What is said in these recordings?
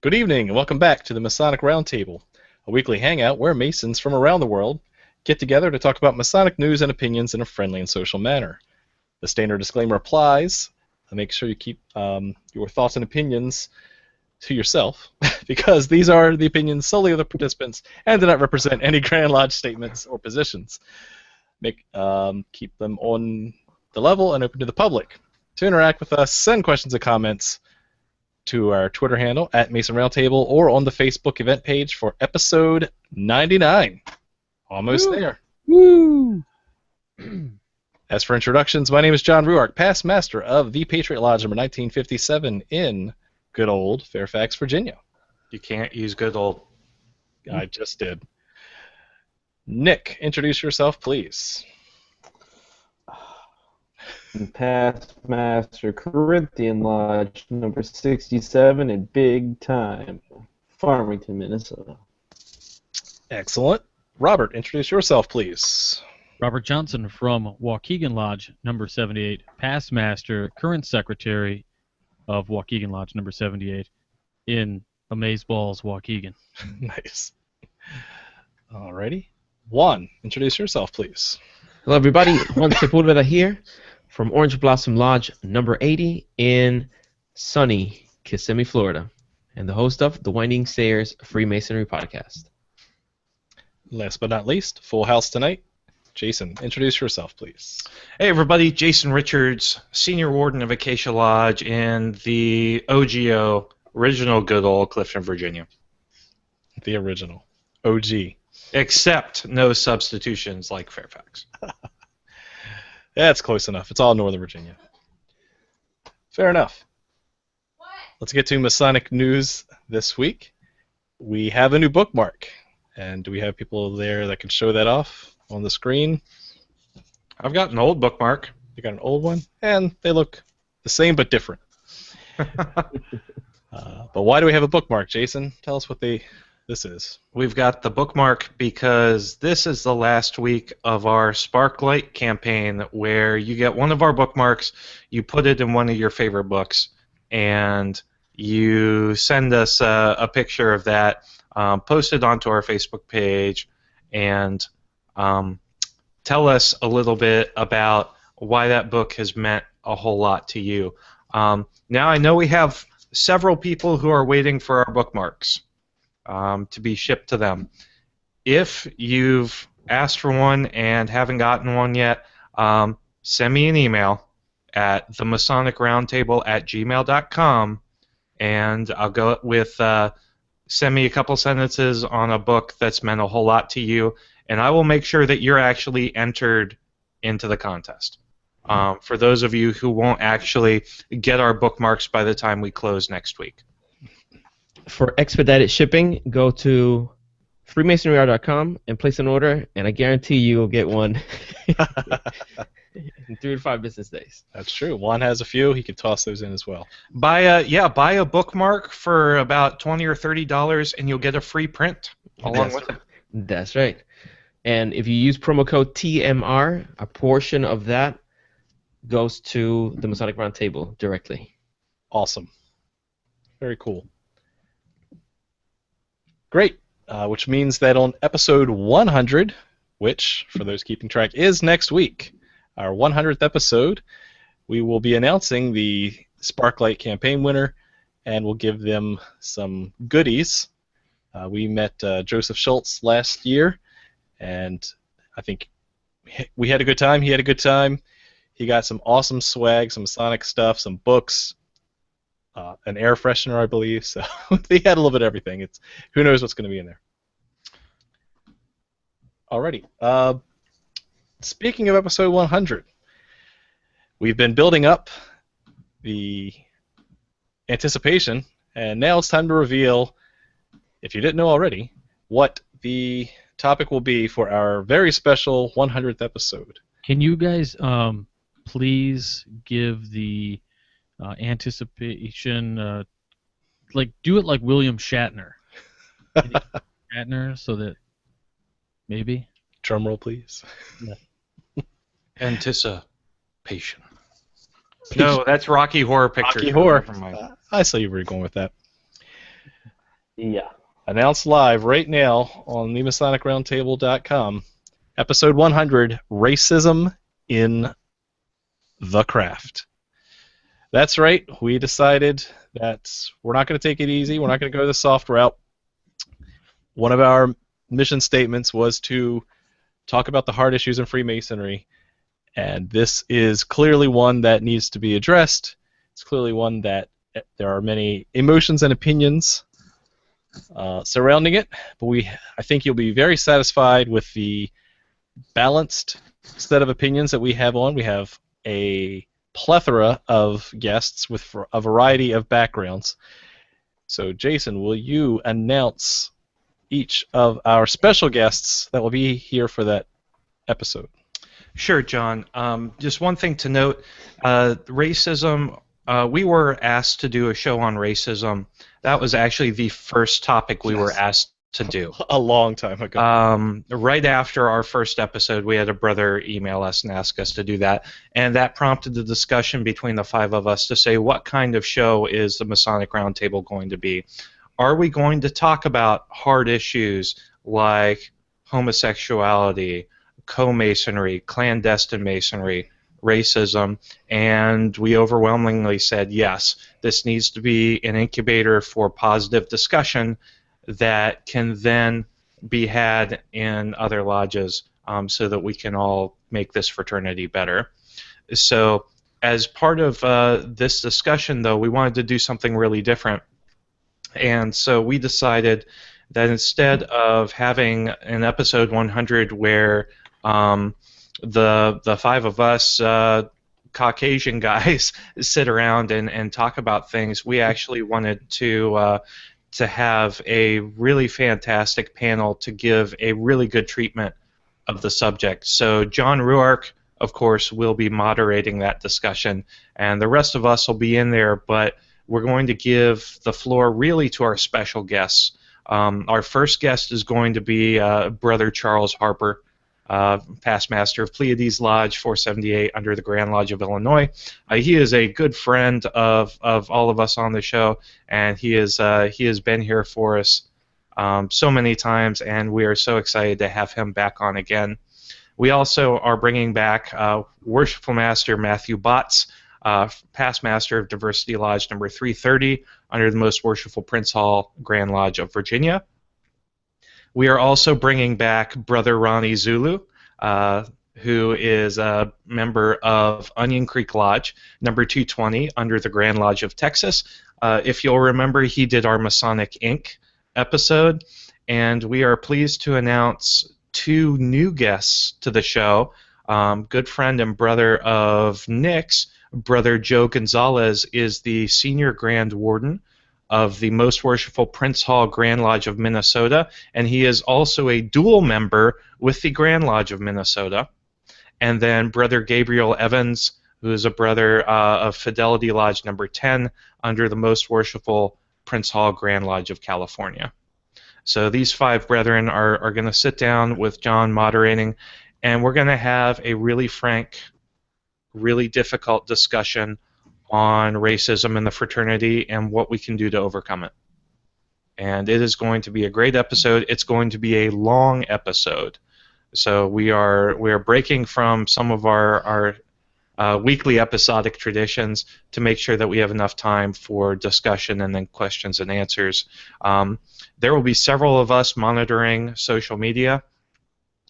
Good evening, and welcome back to the Masonic Roundtable, a weekly hangout where Masons from around the world get together to talk about Masonic news and opinions in a friendly and social manner. The standard disclaimer applies. Make sure you keep your thoughts and opinions to yourself, because these are the opinions solely of the participants and do not represent any Grand Lodge statements or positions. Keep them on the level and open to the public. To interact with us, send questions and comments to our Twitter handle at Mason Roundtable or on the Facebook event page for episode 99. Almost Woo. there. Woo! As for introductions, my name is John Ruark, past master of the Patriot Lodge number 1957 in good old Fairfax, Virginia. You can't use good old. I just did. Nick, introduce yourself, please. Past Master Corinthian Lodge number 67 in Big Time, Farmington, Minnesota. Excellent. Robert, introduce yourself, please. Robert Johnson from Waukegan Lodge number 78, past master, current secretary of Waukegan Lodge number 78 in Amazeballs, Waukegan. Nice. Alrighty. Juan, introduce yourself, please. Hello, everybody. Juan Sepulveda here from Orange Blossom Lodge number 80 in sunny Kissimmee, Florida, and the host of the Winding Stairs Freemasonry podcast. Last but not least, full house tonight. Jason, introduce yourself, please. Hey, everybody. Jason Richards, Senior Warden of Acacia Lodge in the OGO, original good old Clifton, Virginia. The original. OG. Except no substitutions like Fairfax. That's close enough. It's all Northern Virginia. Fair enough. What? Let's get to Masonic news this week. We have a new bookmark. And do we have people there that can show that off on the screen? I've got an old bookmark. You got an old one? And they look the same but different. But why do we have a bookmark, Jason? Tell us what this is. We've got the bookmark because this is the last week of our Sparklight campaign, where you get one of our bookmarks, you put it in one of your favorite books, and you send us a picture of that, post it onto our Facebook page, and tell us a little bit about why that book has meant a whole lot to you. Now I know we have several people who are waiting for our bookmarks to be shipped to them. If you've asked for one and haven't gotten one yet, send me an email at themasonicroundtable@gmail.com, and I'll go with send me a couple sentences on a book that's meant a whole lot to you, and I will make sure that you're actually entered into the contest. For those of you who won't actually get our bookmarks by the time we close next week. For expedited shipping, go to freemasonryr.com and place an order, and I guarantee you will get one in 3 to 5 business days. That's true. Juan has a few. He can toss those in as well. Buy a bookmark for about $20 or $30, and you'll get a free print along with it. That's right. And if you use promo code TMR, a portion of that goes to the Masonic Roundtable directly. Awesome. Very cool. Great. Which means that on episode 100, which, for those keeping track, is next week, our 100th episode, we will be announcing the Sparklight campaign winner, and we'll give them some goodies. We met Joseph Schultz last year, and I think we had a good time. He had a good time. He got some awesome swag, some Masonic stuff, some books, an air freshener, I believe. So he had a little bit of everything. Who knows what's going to be in there. Alrighty. Speaking of episode 100, we've been building up the anticipation, and now it's time to reveal, if you didn't know already, what the topic will be for our very special 100th episode. Can you guys please give the anticipation, do it like William Shatner. Shatner, so that maybe. Drum roll, please. Yeah. Anticipation. No, that's Rocky Horror Picture Rocky Show. Horror. Never mind. I saw you were going with that. Yeah. Announced live right now on the MasonicRoundtable.com. Episode 100, Racism in the Craft. That's right. We decided that we're not going to take it easy. We're not going to go the soft route. One of our mission statements was to talk about the hard issues in Freemasonry, and this is clearly one that needs to be addressed. It's clearly one that there are many emotions and opinions surrounding it, but I think you'll be very satisfied with the balanced set of opinions that we have on. We have a plethora of guests with a variety of backgrounds. So, Jason, will you announce each of our special guests that will be here for that episode? Sure, John. Just one thing to note, racism, we were asked to do a show on racism. That was actually the first topic we were asked to do. A long time ago. Right after our first episode, we had a brother email us and ask us to do that, and that prompted the discussion between the five of us to say, what kind of show is the Masonic Roundtable going to be? Are we going to talk about hard issues like homosexuality, co-masonry, clandestine masonry, racism? And we overwhelmingly said yes, this needs to be an incubator for positive discussion that can then be had in other lodges, so that we can all make this fraternity better. So as part of this discussion, though, we wanted to do something really different. And so we decided that instead of having an episode 100 where the five of us Caucasian guys sit around and talk about things, we actually wanted to have a really fantastic panel to give a really good treatment of the subject. So John Ruark, of course, will be moderating that discussion, and the rest of us will be in there, but we're going to give the floor really to our special guests. Our first guest is going to be Brother Charles Harper, past master of Pleiades Lodge 478 under the Grand Lodge of Illinois. He is a good friend of all of us on the show, and he has been here for us so many times, and we are so excited to have him back on again. We also are bringing back Worshipful Master Matthew Botts, past master of Diversity Lodge number 330 under the Most Worshipful Prince Hall Grand Lodge of Virginia. We are also bringing back Brother Ronnie Zulu, who is a member of Onion Creek Lodge, number 220, under the Grand Lodge of Texas. If you'll remember, he did our Masonic Inc. episode, and we are pleased to announce two new guests to the show. Good friend and brother of Nick's, Brother Joe Gonzalez, is the Senior Grand Warden of the Most Worshipful Prince Hall Grand Lodge of Minnesota, and he is also a dual member with the Grand Lodge of Minnesota. And then Brother Gabriel Evans, who is a brother of Fidelity Lodge number 10 under the Most Worshipful Prince Hall Grand Lodge of California. So these five brethren are going to sit down with John moderating, and we're going to have a really frank, really difficult discussion on racism in the fraternity and what we can do to overcome it. And it is going to be a great episode. It's going to be a long episode. So we are breaking from some of our weekly episodic traditions to make sure that we have enough time for discussion and then questions and answers. There will be several of us monitoring social media,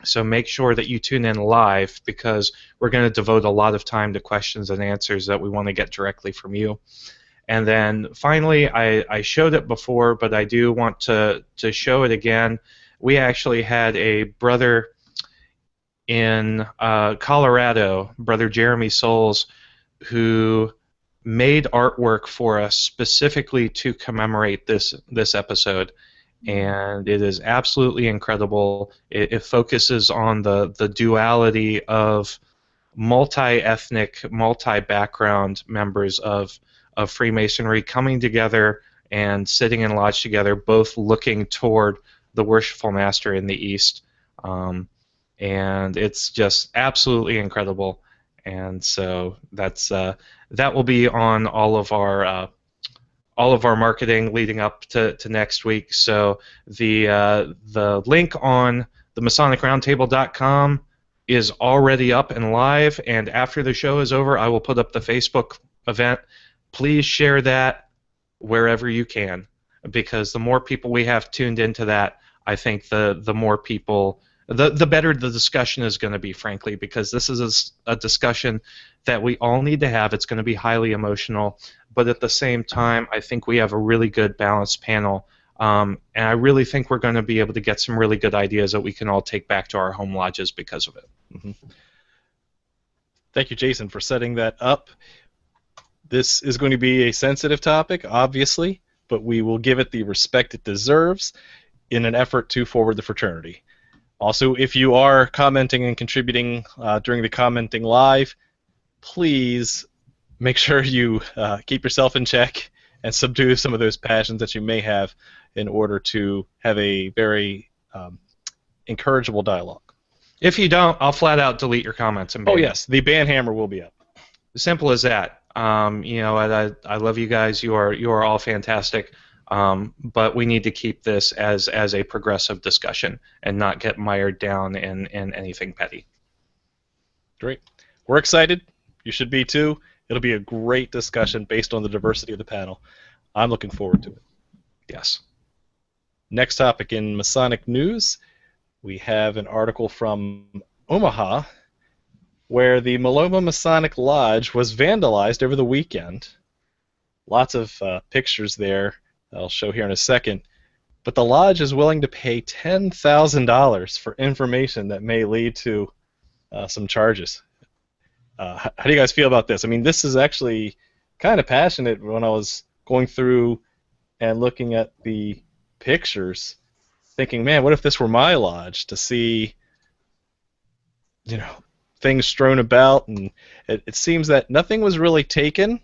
so make sure that you tune in live, because we're going to devote a lot of time to questions and answers that we want to get directly from you. And then finally, I showed it before, but I do want to show it again. We actually had a brother in Colorado, Brother Jeremy Souls, who made artwork for us specifically to commemorate this episode. And it is absolutely incredible. It focuses on the duality of multi-ethnic, multi-background members of Freemasonry coming together and sitting in lodge together, both looking toward the Worshipful Master in the East. And it's just absolutely incredible. And so that will be on all of all of our marketing leading up to next week. So the link on the MasonicRoundtable.com is already up and live, and after the show is over, I will put up the Facebook event. Please share that wherever you can, because the more people we have tuned into that, I think the more people, the better the discussion is going to be, frankly, because this is a discussion that we all need to have. It's going to be highly emotional, but at the same time, I think we have a really good balanced panel, and I really think we're going to be able to get some really good ideas that we can all take back to our home lodges because of it. Mm-hmm. Thank you, Jason, for setting that up. This is going to be a sensitive topic, obviously, but we will give it the respect it deserves in an effort to forward the fraternity. Also, if you are commenting and contributing during the commenting live, please make sure you keep yourself in check and subdue some of those passions that you may have in order to have a very encourageable dialogue. If you don't, I'll flat out delete your comments and ban Oh you. yes, the ban hammer will be up. Simple as that. You know, I love you guys. You are all fantastic. But we need to keep this as a progressive discussion and not get mired down in anything petty. Great. We're excited. You should be too. It'll be a great discussion based on the diversity of the panel. I'm looking forward to it. Yes. Next topic in Masonic news, we have an article from Omaha where the Maloma Masonic Lodge was vandalized over the weekend. Lots of pictures there I'll show here in a second. But the lodge is willing to pay $10,000 for information that may lead to some charges. How do you guys feel about this? I mean, this is actually kind of passionate when I was going through and looking at the pictures, thinking, man, what if this were my lodge, to see, you know, things strewn about, and it seems that nothing was really taken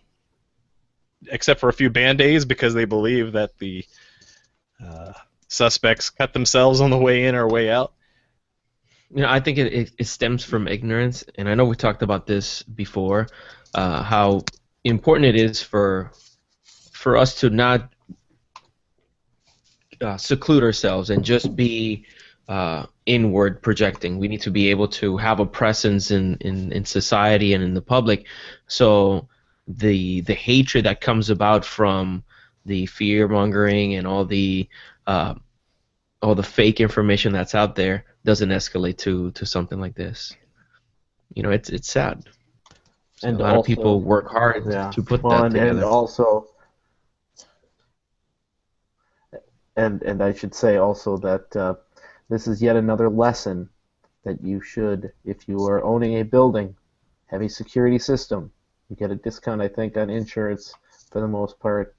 except for a few band-aids because they believe that the suspects cut themselves on the way in or way out. You know, I think it stems from ignorance, and I know we talked about this before, how important it is for us to not seclude ourselves and just be inward projecting. We need to be able to have a presence in society and in the public. So the hatred that comes about from the fear mongering and all the fake information that's out there doesn't escalate to something like this. You know, it's sad. And a lot of people work hard to put that together. And also, and I should say also that this is yet another lesson that you should, if you are owning a building, have a security system. You get a discount, I think, on insurance for the most part.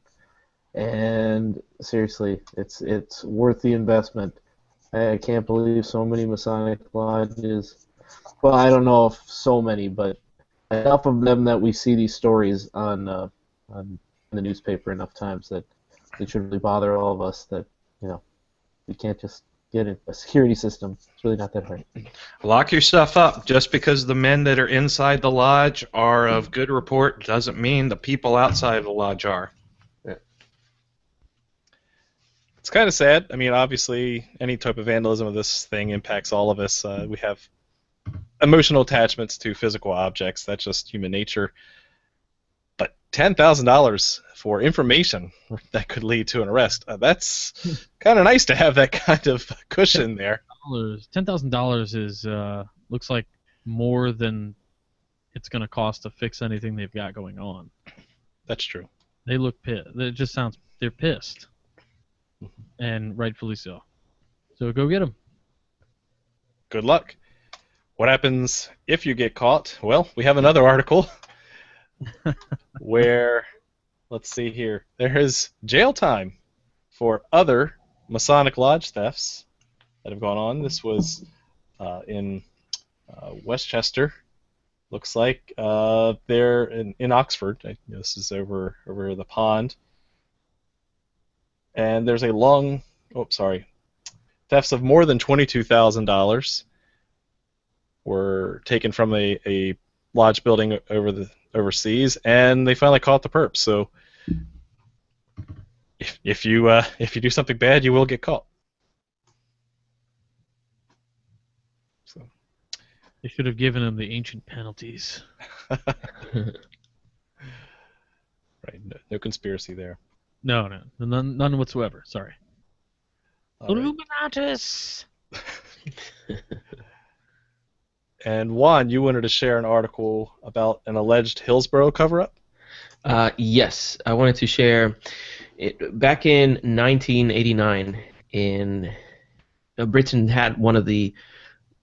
And seriously, it's worth the investment. I can't believe so many Masonic lodges. Well, I don't know if so many, but enough of them that we see these stories on the newspaper enough times that it should really bother all of us that, you know, we can't just get a security system. It's really not that hard. Lock your stuff up. Just because the men that are inside the lodge are of good report doesn't mean the people outside of the lodge are. It's kind of sad. I mean, obviously, any type of vandalism of this thing impacts all of us. We have emotional attachments to physical objects. That's just human nature. But $10,000 for information that could lead to an arrest, that's kind of nice to have that kind of cushion there. $10,000 is looks like more than it's going to cost to fix anything they've got going on. That's true. They look pissed. It just sounds they're pissed. And rightfully so. So go get them. Good luck. What happens if you get caught? Well, we have another article where, let's see here, there is jail time for other Masonic Lodge thefts that have gone on. This was in Westchester. Looks like they're in Oxford. This is over the pond. And there's a long, thefts of more than $22,000 were taken from a lodge building overseas, and they finally caught the perps. So if you do something bad, you will get caught. So. They should have given him the ancient penalties. Right, no conspiracy there. No, none whatsoever. Sorry. All right. Illuminatus. And Juan, you wanted to share an article about an alleged Hillsborough cover-up? Yes, I wanted to share. Back in 1989, in Britain had one of the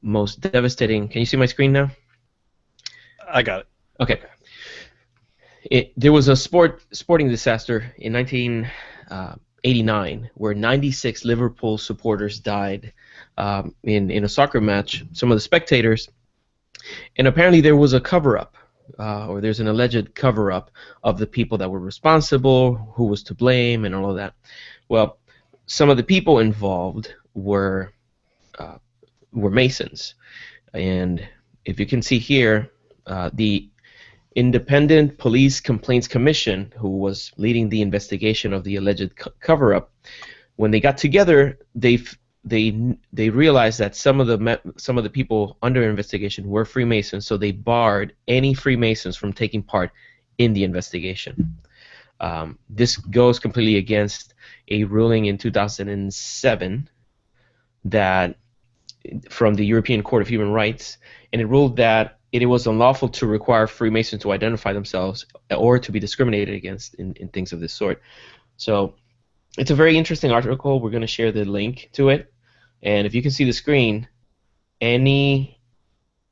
most devastating. Can you see my screen now? I got it. Okay. There was a sporting disaster in 1989 where 96 Liverpool supporters died in a soccer match. Some of the spectators, and apparently there was a cover-up, or there's an alleged cover-up of the people that were responsible, who was to blame, and all of that. Well, some of the people involved were Masons, and if you can see here, the Independent Police Complaints Commission, who was leading the investigation of the alleged cover-up, when they got together, they realized that some of the people under investigation were Freemasons, so they barred any Freemasons from taking part in the investigation. This goes completely against a ruling in 2007 that from the European Court of Human Rights, and it ruled that it was unlawful to require Freemasons to identify themselves or to be discriminated against in things of this sort. So it's a very interesting article. We're going to share the link to it. And if you can see the screen, any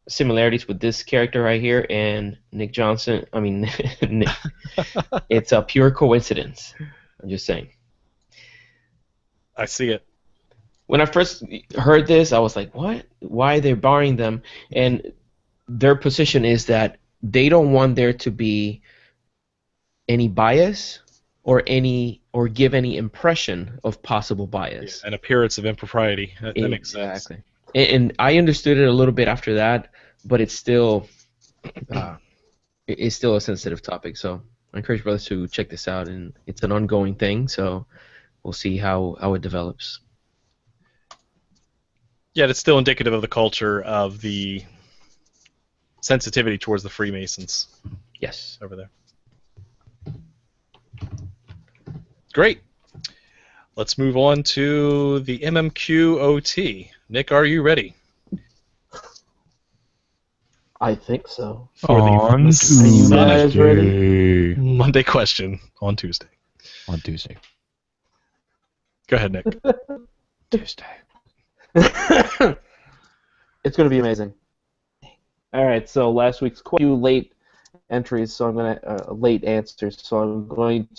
similarities with this character right here and Nick Johnson, Nick, it's a pure coincidence. I'm just saying. I see it. When I first heard this, I was like, what? Why are they barring them? And their position is that they don't want there to be any bias or give any impression of possible bias. Yeah, an appearance of impropriety. That makes sense. Exactly. And I understood it a little bit after that, but it's still a sensitive topic. So I encourage brothers to check this out, and it's an ongoing thing. So we'll see how it develops. Yeah, it's still indicative of the culture of the sensitivity towards the Freemasons. Yes. Over there. Great. Let's move on to the MMQOT. Nick, are you ready? I think so. For the Masonic ready? Monday question on Tuesday. On Tuesday. Go ahead, Nick. Tuesday. It's going to be amazing. All right, so last week's quite a few late entries, so I'm going to late answers. So I'm going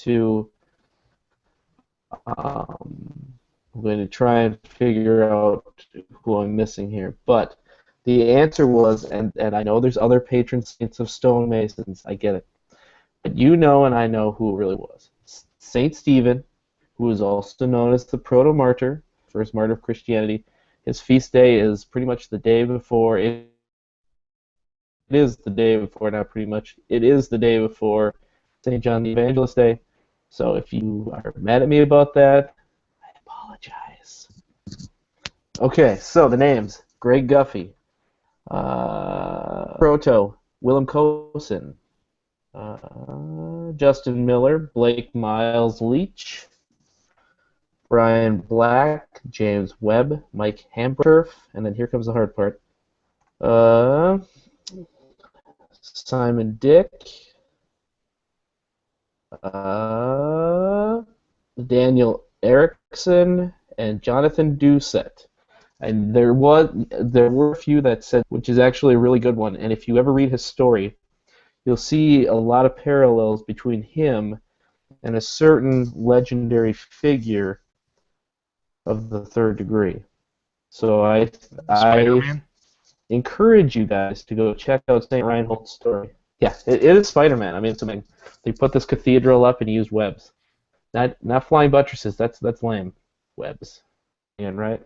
to try and figure out who I'm missing here. But the answer was, and I know there's other patron saints of stonemasons. I get it, but you know, and I know who it really was. Saint Stephen, who is also known as the proto-martyr, first martyr of Christianity. His feast day is pretty much the day before. It is the day before, not pretty much. It is the day before St. John the Evangelist Day. So if you are mad at me about that, I apologize. Okay, so the names. Greg Guffey. Proto. Willem Cosin. Justin Miller. Blake Miles Leach. Brian Black, James Webb, Mike Hamburg, and then here comes the hard part. Simon Dick, Daniel Erickson, and Jonathan Doucette. And there were a few that said, which is actually a really good one. And if you ever read his story, you'll see a lot of parallels between him and a certain legendary figure of the third degree. So I encourage you guys to go check out St. Reinhold's story. Yeah, it is Spider-Man. I mean, it's amazing. They put this cathedral up and used webs. Not flying buttresses. That's lame. Webs. And right?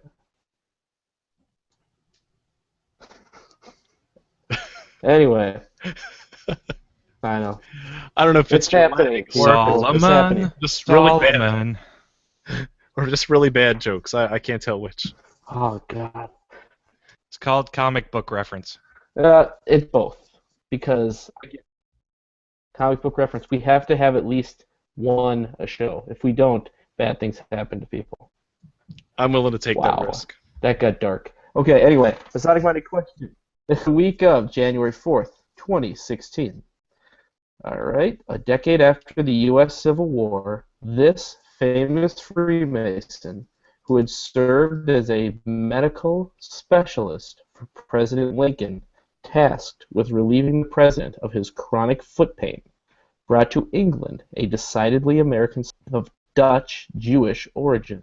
Anyway. I know. I don't know if it's happening. Solomon. Just really bad. or just really bad jokes. I can't tell which. Oh God. It's called comic book reference. It's both, because comic book reference, we have to have at least one a show. If we don't, bad things happen to people. I'm willing to take that Wow, risk. that got dark. Okay, anyway, Masonic Monday question. The week of January 4th, 2016. All right, a decade after the U.S. Civil War, this famous Freemason, who had served as a medical specialist for President Lincoln, tasked with relieving the president of his chronic foot pain, brought to England a decidedly American of Dutch Jewish origin,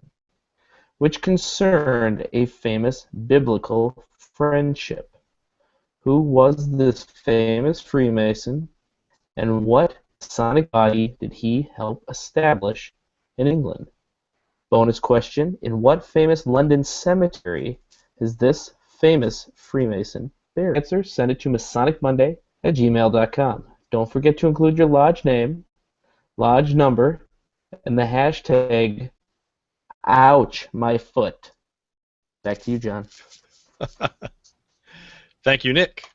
which concerned a famous biblical friendship. Who was this famous Freemason, and what Masonic body did he help establish in England? Bonus question, in what famous London cemetery is this famous Freemason buried? Answer, send it to masonicmonday@gmail.com. Don't forget to include your lodge name, lodge number, and the hashtag ouch my foot. Back to you, John. Thank you, Nick.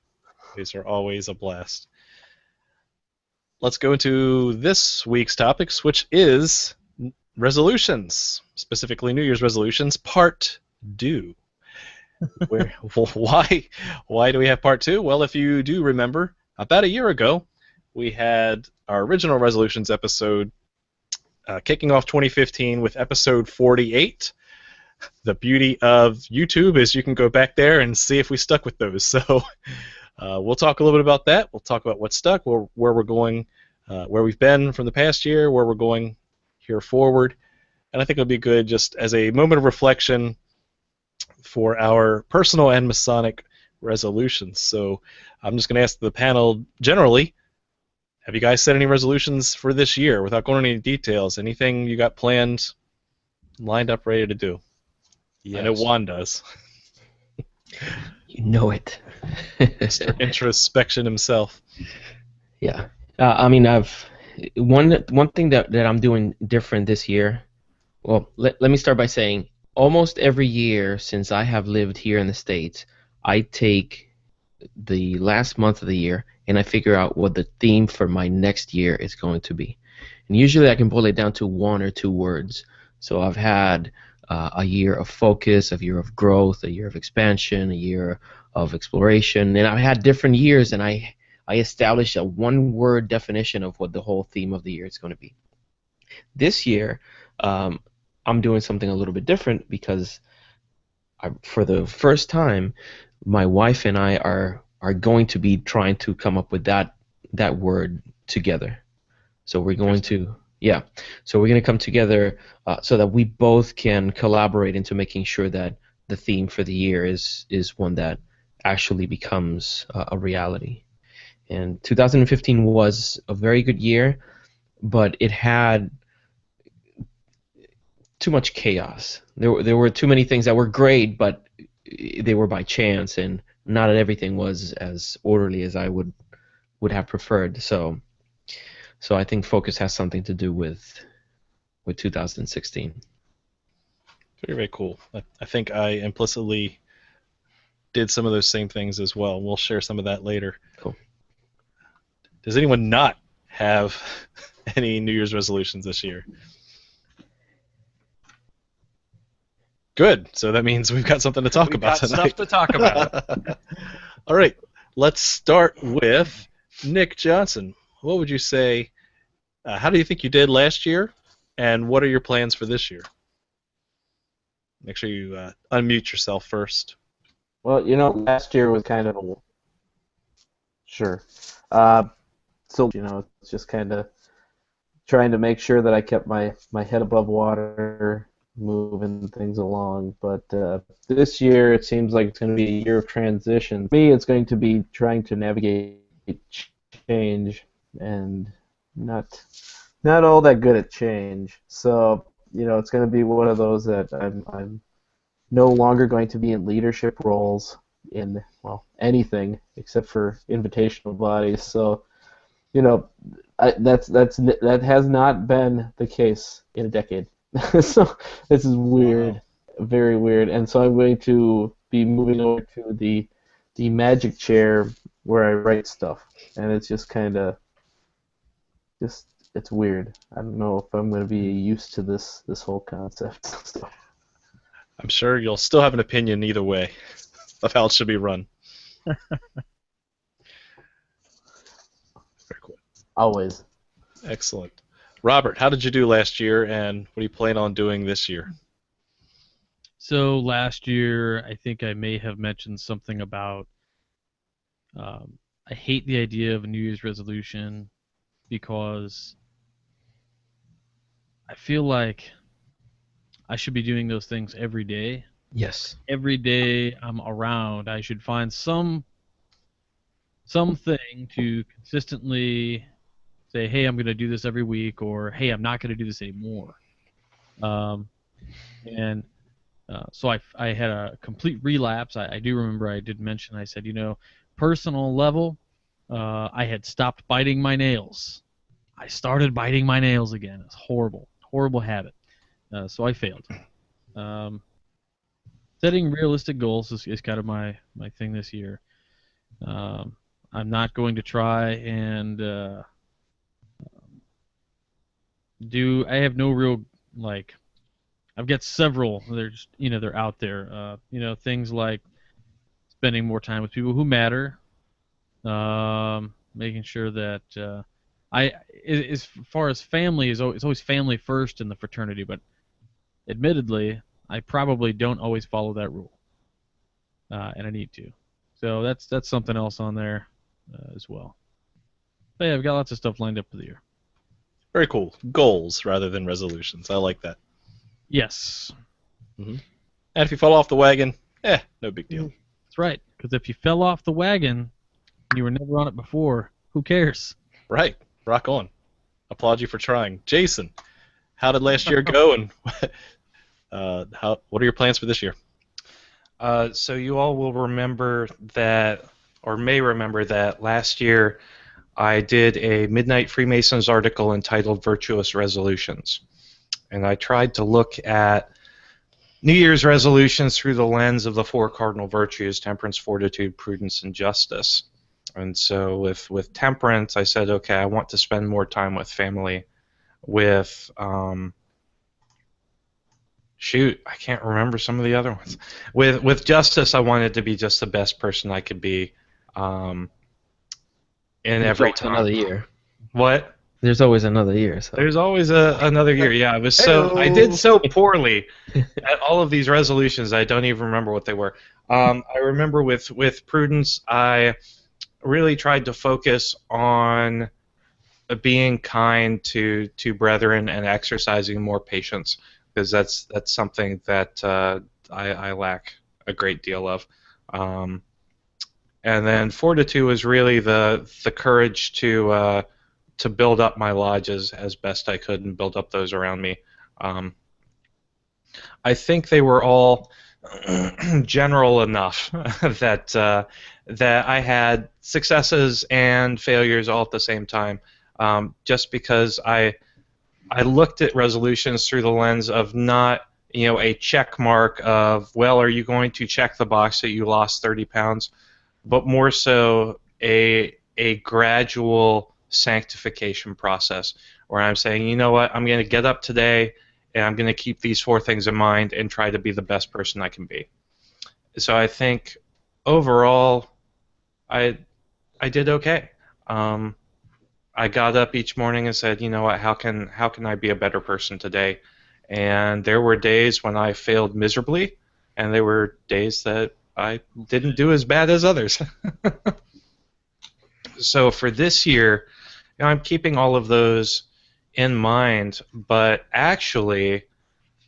These are always a blast. Let's go into this week's topics, which is resolutions, specifically New Year's resolutions, part 2. Why do we have part 2? Well, if you do remember, about a year ago, we had our original resolutions episode kicking off 2015 with episode 48. The beauty of YouTube is you can go back there and see if we stuck with those. So we'll talk a little bit about that. We'll talk about what stuck, where we're going, where we've been from the past year, where we're going here forward. And I think it'll be good just as a moment of reflection for our personal and Masonic resolutions. So I'm just going to ask the panel generally, have you guys set any resolutions for this year without going into any details? Anything you got planned, lined up, ready to do? Yes. I know Juan does. You know it. Mr. Introspection himself. Yeah. I mean, I've one thing that I'm doing different this year. Well, let me start by saying almost every year since I have lived here in the States, I take the last month of the year and I figure out what the theme for my next year is going to be. And usually I can boil it down to 1 or 2 words. So I've had a year of focus, a year of growth, a year of expansion, a year of exploration, and I've had different years, and I established a 1-word definition of what the whole theme of the year is going to be. This year, I'm doing something a little bit different because for the first time, my wife and I are going to be trying to come up with that word together. So we're going to so we're going to come together so that we both can collaborate into making sure that the theme for the year is one that actually becomes a reality. And 2015 was a very good year, but it had too much chaos. There were too many things that were great, but they were by chance, and not everything was as orderly as I would have preferred. So I think focus has something to do with 2016. Very, very cool. I think I implicitly did some of those same things as well. We'll share some of that later. Cool. Does anyone not have any New Year's resolutions this year? Good. So that means we've got something to talk We've about got tonight. stuff to talk about. All right. Let's start with Nick Johnson. What would you say? How do you think you did last year, and what are your plans for this year? Make sure you unmute yourself first. Well, last year was kind of sure. So it's just kind of trying to make sure that I kept my head above water, moving things along. But this year, it seems like it's going to be a year of transition. For me, it's going to be trying to navigate change, and not all that good at change. So it's going to be one of those that I'm no longer going to be in leadership roles in anything except for invitational bodies. So that has not been the case in a decade. So this is weird, very weird. And so I'm going to be moving over to the magic chair where I write stuff, and it's just kind of just it's weird. I don't know if I'm going to be used to this whole concept. So, I'm sure you'll still have an opinion either way of how it should be run. Very cool. always. Excellent. Robert, how did you do last year, and what do you plan on doing this year? So last year, I think I may have mentioned something about I hate the idea of a New Year's resolution because I feel like I should be doing those things every day. Yes. Every day I'm around, I should find something to consistently say, hey, I'm going to do this every week, or hey, I'm not going to do this anymore. And so I had a complete relapse. I do remember I did mention, I said, personal level, I had stopped biting my nails. I started biting my nails again. It's horrible, horrible habit. So I failed. Setting realistic goals is kind of my thing this year. I'm not going to try and I have no real, like, I've got several. They're just, they're out there. Things like spending more time with people who matter. Making sure that as far as family it's always family first in the fraternity, but admittedly, I probably don't always follow that rule, and I need to. So that's something else on there as well. But yeah, I've got lots of stuff lined up for the year. Very cool. Goals rather than resolutions. I like that. Yes. And if you fall off the wagon, no big deal. That's right. Because if you fell off the wagon and you were never on it before, who cares? Right. Rock on. Applaud you for trying. Jason, how did last year go, and what are your plans for this year? So you all will remember that, or may remember that last year I did a Midnight Freemasons article entitled Virtuous Resolutions. And I tried to look at New Year's resolutions through the lens of the four cardinal virtues: temperance, fortitude, prudence, and justice. And so with temperance, I said, okay, I want to spend more time with family. With, I can't remember some of the other ones. With justice, I wanted to be just the best person I could be in every time. Another year. What? There's always another year. So. There's always another year. Yeah, I did so poorly at all of these resolutions. I don't even remember what they were. I remember with prudence, I really tried to focus on being kind to brethren and exercising more patience, because that's something that I lack a great deal of. And then fortitude was really the courage to build up my lodges as best I could and build up those around me. I think they were all general enough that I had successes and failures all at the same time. Just because I looked at resolutions through the lens of not a check mark of, well, are you going to check the box that you lost 30 pounds, but more so a gradual sanctification process where I'm saying, you know what, I'm going to get up today and I'm going to keep these four things in mind and try to be the best person I can be. So I think overall I did okay. I got up each morning and said, you know what, how can I be a better person today? And there were days when I failed miserably, and there were days that I didn't do as bad as others. So for this year, I'm keeping all of those in mind, but actually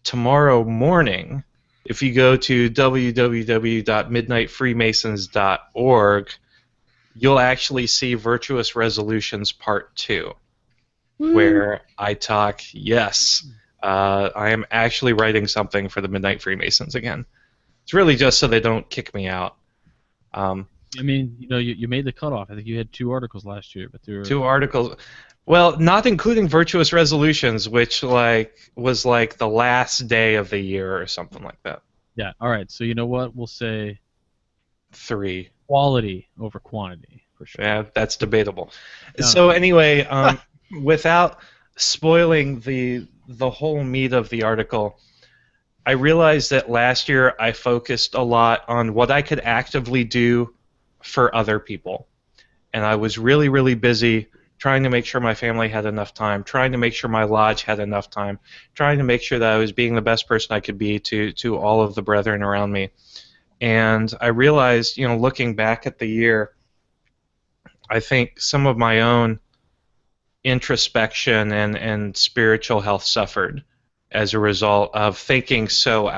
tomorrow morning, if you go to www.midnightfreemasons.org, you'll actually see Virtuous Resolutions Part 2, where I talk, I am actually writing something for the Midnight Freemasons again. It's really just so they don't kick me out. I mean, you made the cutoff. I think you had 2 articles last year, but there were 2 articles. Well, not including virtuous resolutions, which was like the last day of the year or something like that. Yeah. All right. So you know what? We'll say 3. quality over quantity for sure. Yeah, that's debatable. No, So anyway, without spoiling the whole meat of the article, I realized that last year I focused a lot on what I could actively do for other people. And I was really, really busy trying to make sure my family had enough time, trying to make sure my lodge had enough time, trying to make sure that I was being the best person I could be to all of the brethren around me. And I realized, looking back at the year, I think some of my own introspection and spiritual health suffered as a result of thinking so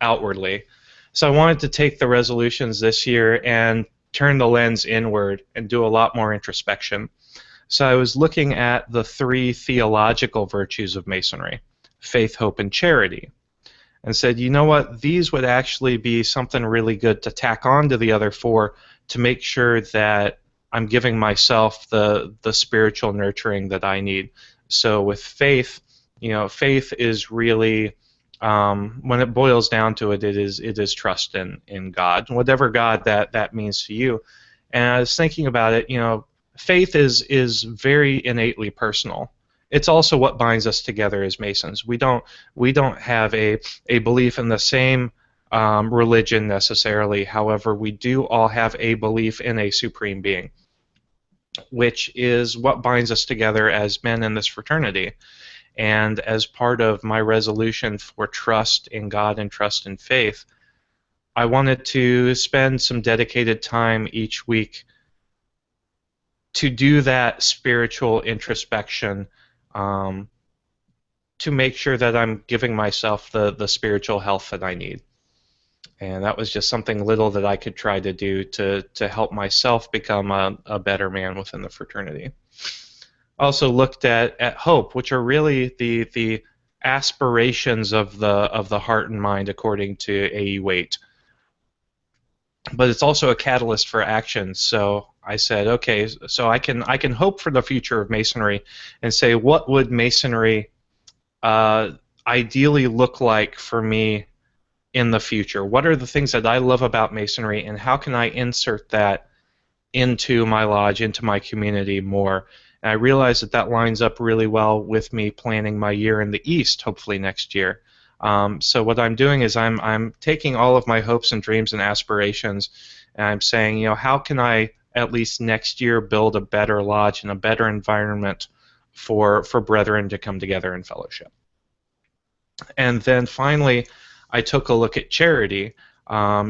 outwardly. So I wanted to take the resolutions this year and turn the lens inward and do a lot more introspection. So I was looking at the 3 theological virtues of Masonry, faith, hope, and charity, and said, you know what, these would actually be something really good to tack on to the other 4 to make sure that I'm giving myself the spiritual nurturing that I need. So with faith, faith is really, when it boils down to it, it is trust in God, whatever God that means to you. And I was thinking about it, faith is very innately personal. It's also what binds us together as Masons. We don't have a belief in the same religion necessarily. However, we do all have a belief in a supreme being, which is what binds us together as men in this fraternity. And as part of my resolution for trust in God and trust in faith, I wanted to spend some dedicated time each week to do that spiritual introspection, to make sure that I'm giving myself the spiritual health that I need. And that was just something little that I could try to do to help myself become a better man within the fraternity. Also looked at hope, which are really the aspirations of the heart and mind according to A.E. Waite. But it's also a catalyst for action. So I said, okay, so I can hope for the future of Masonry and say, what would Masonry ideally look like for me in the future? What are the things that I love about Masonry, and how can I insert that into my lodge, into my community more? And I realized that lines up really well with me planning my year in the East, hopefully next year. So what I'm doing is I'm taking all of my hopes and dreams and aspirations, and I'm saying, how can I at least next year build a better lodge and a better environment for brethren to come together in fellowship. And then finally, I took a look at charity,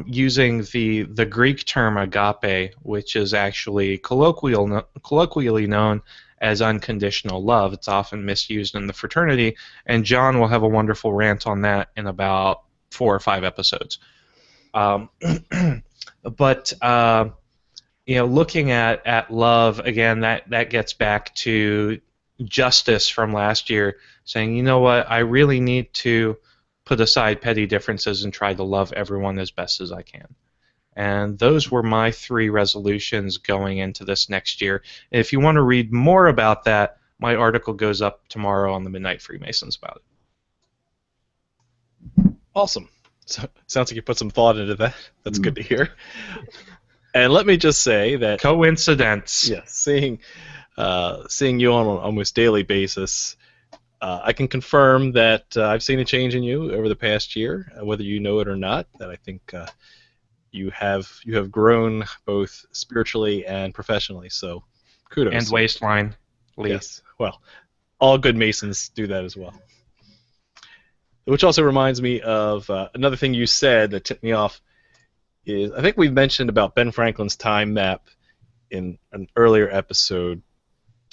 using the Greek term agape, which is actually colloquially known as unconditional love. It's often misused in the fraternity, and John will have a wonderful rant on that in about 4 or 5 episodes. But looking at love again, that gets back to justice from last year, saying, you know what, I really need to put aside petty differences and try to love everyone as best as I can. And those were my 3 resolutions going into this next year. And if you want to read more about that, my article goes up tomorrow on the Midnight Freemasons about it. Awesome. So, sounds like you put some thought into that. That's good to hear. And let me just say that coincidence. Yes, seeing you on an almost daily basis, I can confirm that I've seen a change in you over the past year, whether you know it or not. That I think you have grown both spiritually and professionally. So, kudos. And waistline. Yes. Well, all good Masons do that as well. Which also reminds me of another thing you said that tipped me off. Is I think we've mentioned about Ben Franklin's time map in an earlier episode.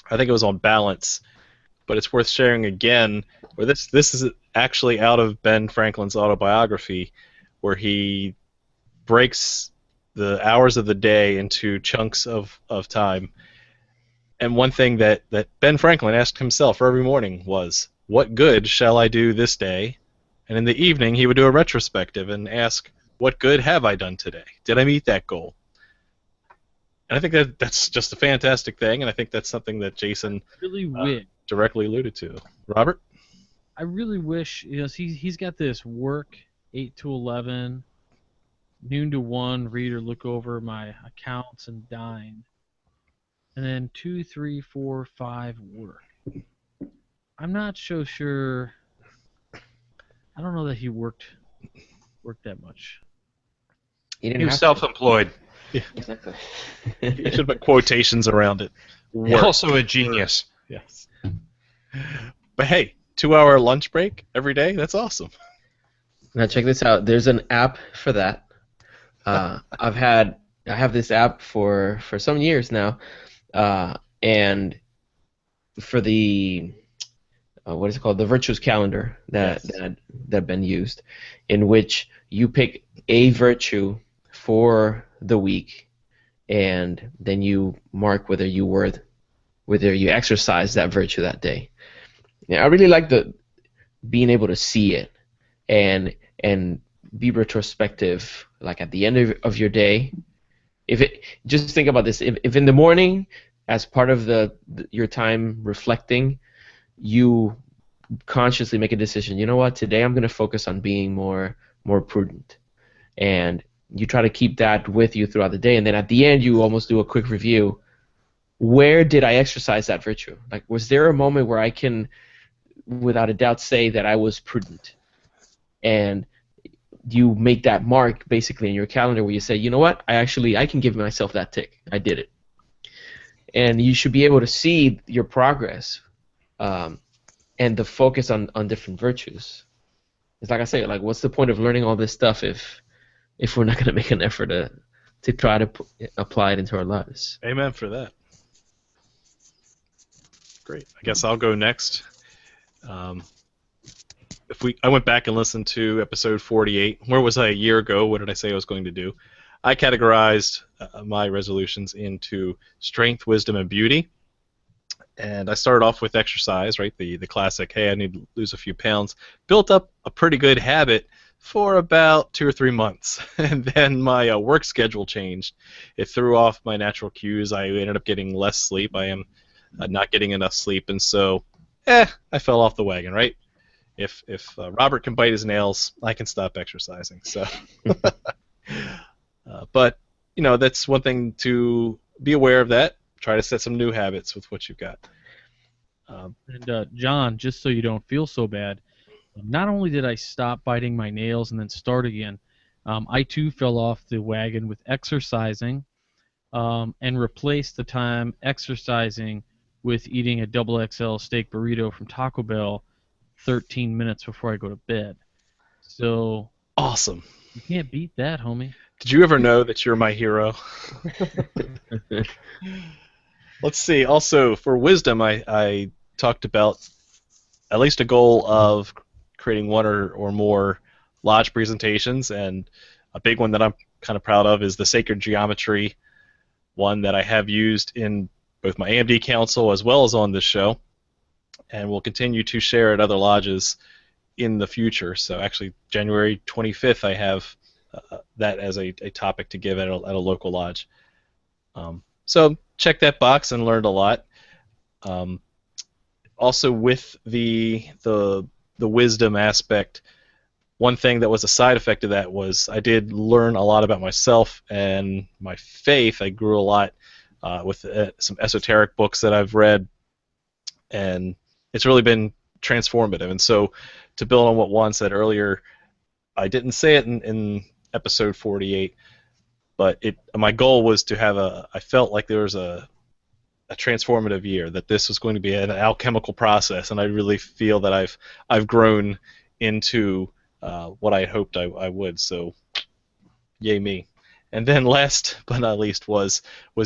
I think it was on balance, but it's worth sharing again. Where this is actually out of Ben Franklin's autobiography, where he breaks the hours of the day into chunks of time. And one thing that Ben Franklin asked himself every morning was, what good shall I do this day? And in the evening, he would do a retrospective and ask, what good have I done today? Did I meet that goal? And I think that's just a fantastic thing, and I think that's something that Jason Really wish. directly alluded to. Robert? I really wish, he's got this work 8 to 11, noon to 1, read or look over my accounts and dine, and then 2, 3, 4, 5 work. I'm not so sure. I don't know that he worked that much. You didn't He was have to. self-employed. Exactly. You should put quotations around it. Work. Also a genius. Yes. But hey, 2-hour lunch break every day? That's awesome. Now check this out. There's an app for that. I have this app for some years now, and for the what is it called? The virtues calendar that been used, in which you pick a virtue for the week, and then you mark whether you exercise that virtue that day. Yeah, I really like being able to see it and be retrospective, like at the end of your day. Just think about this: if in the morning, as part of your time reflecting, you consciously make a decision. You know what? Today I'm going to focus on being more prudent, and you try to keep that with you throughout the day. And then at the end, you almost do a quick review. Where did I exercise that virtue? Like, was there a moment where I can, without a doubt, say that I was prudent? And you make that mark basically in your calendar where you say, you know what? I can give myself that tick. I did it. And you should be able to see your progress, and the focus on different virtues. It's like I say, like, what's the point of learning all this stuff if we're not going to make an effort to try to apply it into our lives? Amen for that. Great. I guess I'll go next. I went back and listened to episode 48. Where was I a year ago? What did I say I was going to do? I categorized my resolutions into strength, wisdom, and beauty. And I started off with exercise, right? The classic, hey, I need to lose a few pounds. Built up a pretty good habit for about 2 or 3 months. And then my work schedule changed. It threw off my natural cues. I ended up getting less sleep. I am not getting enough sleep. And so, I fell off the wagon, right? If Robert can bite his nails, I can stop exercising. So, but, that's one thing to be aware of that. Try to set some new habits with what you've got. And John, just so you don't feel so bad, not only did I stop biting my nails and then start again, I too fell off the wagon with exercising, and replaced the time exercising with eating a double XL steak burrito from Taco Bell 13 minutes before I go to bed. So Awesome. you can't beat that, homie. Did you ever know that you're my hero? Let's see. Also, for wisdom, I talked about at least a goal of creating one or more lodge presentations, and a big one that I'm kind of proud of is the sacred geometry one that I have used in both my AMD council as well as on this show, and will continue to share at other lodges in the future. So actually, January 25th, I have that as a topic to give at a local lodge. So check that box and learned a lot. Also, with the wisdom aspect, one thing that was a side effect of that was I did learn a lot about myself and my faith. I grew a lot with some esoteric books that I've read, and it's really been transformative. And so, to build on what Juan said earlier, I didn't say it in episode 48, but my goal was to have I felt like there was a transformative year, that this was going to be an alchemical process, and I really feel that I've grown into what I had hoped I would. So, yay me. And then last but not least was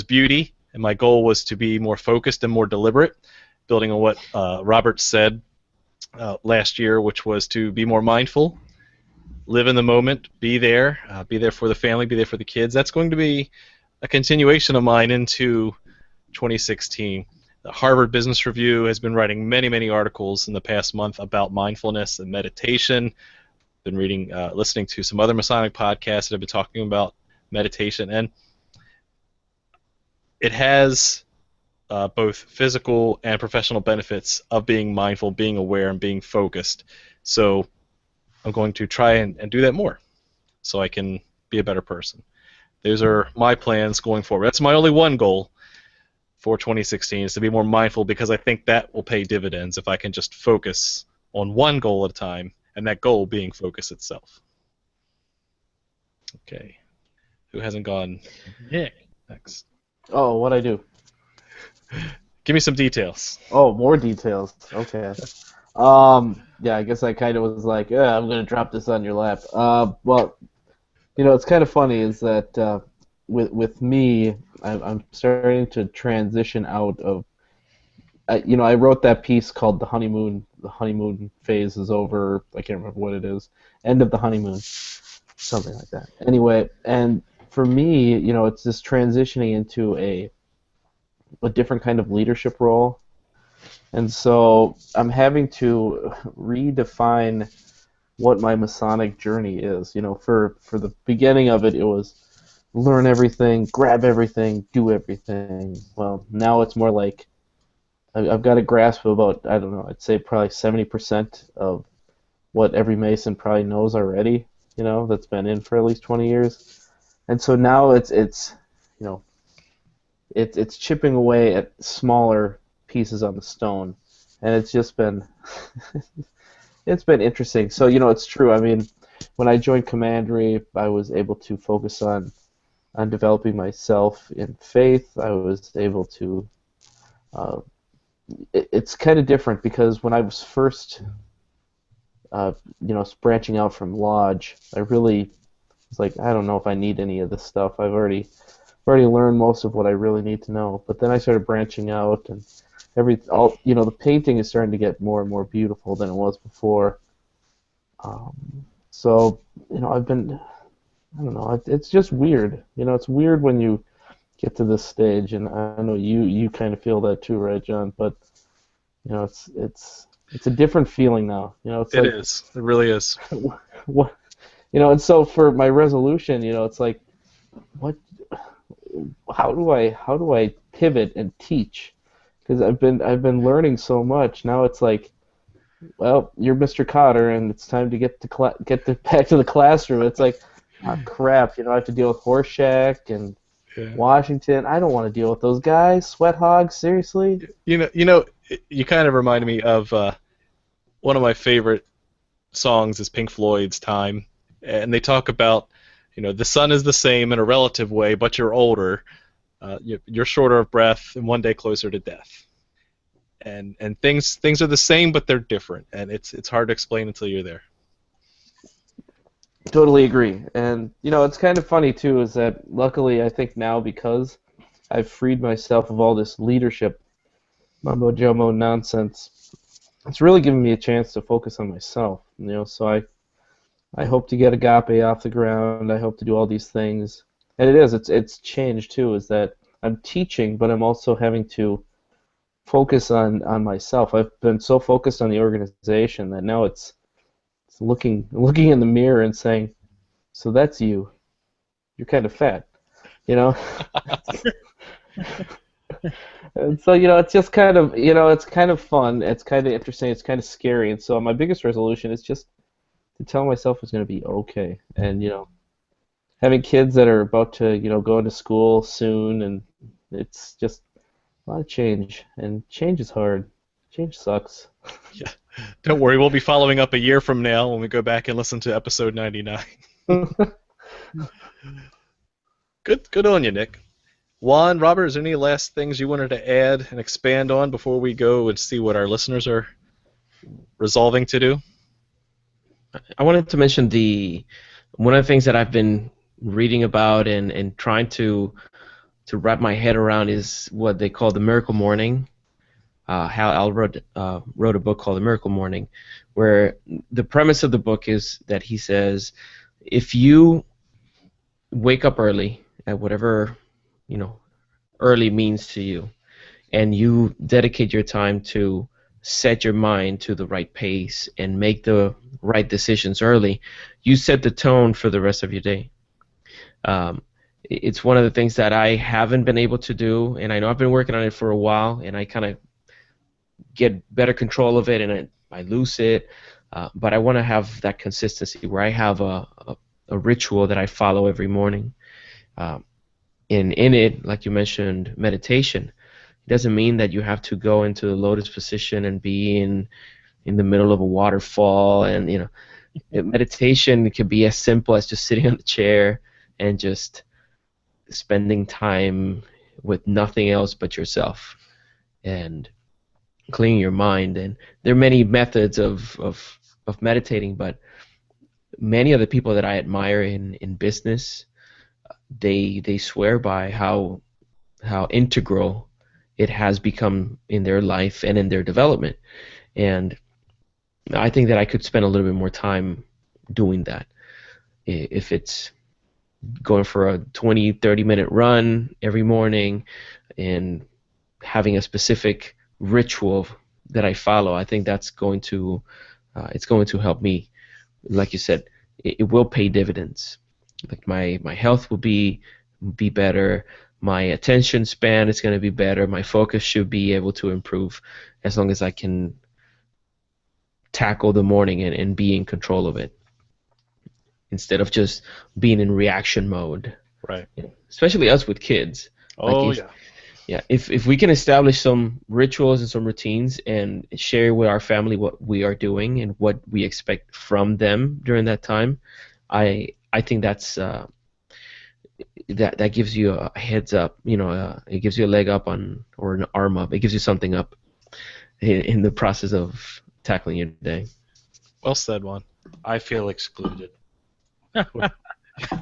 beauty, and my goal was to be more focused and more deliberate, building on what Robert said last year, which was to be more mindful, live in the moment, be there for the family, be there for the kids. That's going to be a continuation of mine into 2016. The Harvard Business Review has been writing many, many articles in the past month about mindfulness and meditation. Been reading, listening to some other Masonic podcasts that have been talking about meditation, and it has both physical and professional benefits of being mindful, being aware, and being focused. So I'm going to try and do that more so I can be a better person. Those are my plans going forward. That's my only one goal for 2016 is to be more mindful, because I think that will pay dividends if I can just focus on one goal at a time, and that goal being focus itself. Okay. Who hasn't gone Nick. next? Oh, what'd I do? Give me some details. Oh, more details. Okay. Yeah, I guess I kind of was like, yeah, I'm gonna drop this on your lap. Well, it's kind of funny is that with me, I'm starting to transition out of. I wrote that piece called "The Honeymoon." The honeymoon phase is over. I can't remember what it is. End of the honeymoon, something like that. Anyway, and for me, it's just transitioning into a different kind of leadership role. And so I'm having to redefine what my Masonic journey is. For the beginning of it, it was learn everything, grab everything, do everything. Well, now it's more like I've got a grasp of about, I don't know, I'd say probably 70% of what every Mason probably knows already, that's been in for at least 20 years. And so now it's chipping away at smaller pieces on the stone, and it's just been it's been interesting. So it's true. I mean, when I joined Commandery, I was able to focus on developing myself in faith. I was able to. It's kind of different because when I was first, branching out from Lodge, I really was like, I don't know if I need any of this stuff. I've already learned most of what I really need to know. But then I started branching out, and the painting is starting to get more and more beautiful than it was before. So I've been, I don't know, it's just weird. It's weird when you get to this stage, and I know you kind of feel that too, right, John? But it's a different feeling now. It's It like, is. It really is. what, and so for my resolution, it's like, what? How do I pivot and teach? Because I've been learning so much. Now it's like, well, you're Mr. Cotter, and it's time to get back to the classroom. It's like, oh, crap. I have to deal with Horseshack and Washington. I don't want to deal with those guys. Sweat hogs, seriously. You kind of reminded me of one of my favorite songs is Pink Floyd's "Time," and they talk about, the sun is the same in a relative way, but you're older, you're shorter of breath, and one day closer to death. And things are the same, but they're different, and it's hard to explain until you're there. Totally agree. And it's kind of funny too, is that luckily I think now, because I've freed myself of all this leadership mumbo jumbo nonsense, it's really given me a chance to focus on myself. So I hope to get Agape off the ground. I hope to do all these things. And it's changed too, is that I'm teaching, but I'm also having to focus on myself. I've been so focused on the organization that now it's looking in the mirror and saying, so that's you. You're kind of fat. And so it's just kind of it's kind of fun. It's kind of interesting. It's kind of scary. And so my biggest resolution is just to tell myself it's going to be okay. And having kids that are about to go into school soon, and it's just a lot of change, and change is hard. Change sucks. Yeah. Don't worry, we'll be following up a year from now when we go back and listen to episode 99. Good on you, Nick. Juan, Robert, is there any last things you wanted to add and expand on before we go and see what our listeners are resolving to do? I wanted to mention one of the things that I've been reading about and trying to wrap my head around is what they call the Miracle Morning. Hal Elrod wrote a book called The Miracle Morning, where the premise of the book is that he says, if you wake up early at whatever early means to you, and you dedicate your time to set your mind to the right pace and make the right decisions early, you set the tone for the rest of your day. it's one of the things that I haven't been able to do, and I know I've been working on it for a while, and I kind of get better control of it, and I lose it. But I want to have that consistency where I have a ritual that I follow every morning. In it, like you mentioned, meditation. It doesn't mean that you have to go into the lotus position and be in the middle of a waterfall, and meditation can be as simple as just sitting on the chair and just spending time with nothing else but yourself and clearing your mind. And there are many methods of meditating, but many of the people that I admire in business, they swear by how integral it has become in their life and in their development. And I think that I could spend a little bit more time doing that. If it's going for a 20-30 minute run every morning and having a specific ritual that I follow, I think that's going to help me. Like you said, it will pay dividends. Like my health will be better, my attention span is going to be better, my focus should be able to improve as long as I can tackle the morning and be in control of it instead of just being in reaction mode. Right. Especially us with kids. Oh, If we can establish some rituals and some routines and share with our family what we are doing and what we expect from them during that time, I think that's that gives you a heads up. It gives you a leg up or an arm up. It gives you something up in the process of tackling your day. Well said, Juan. I feel excluded.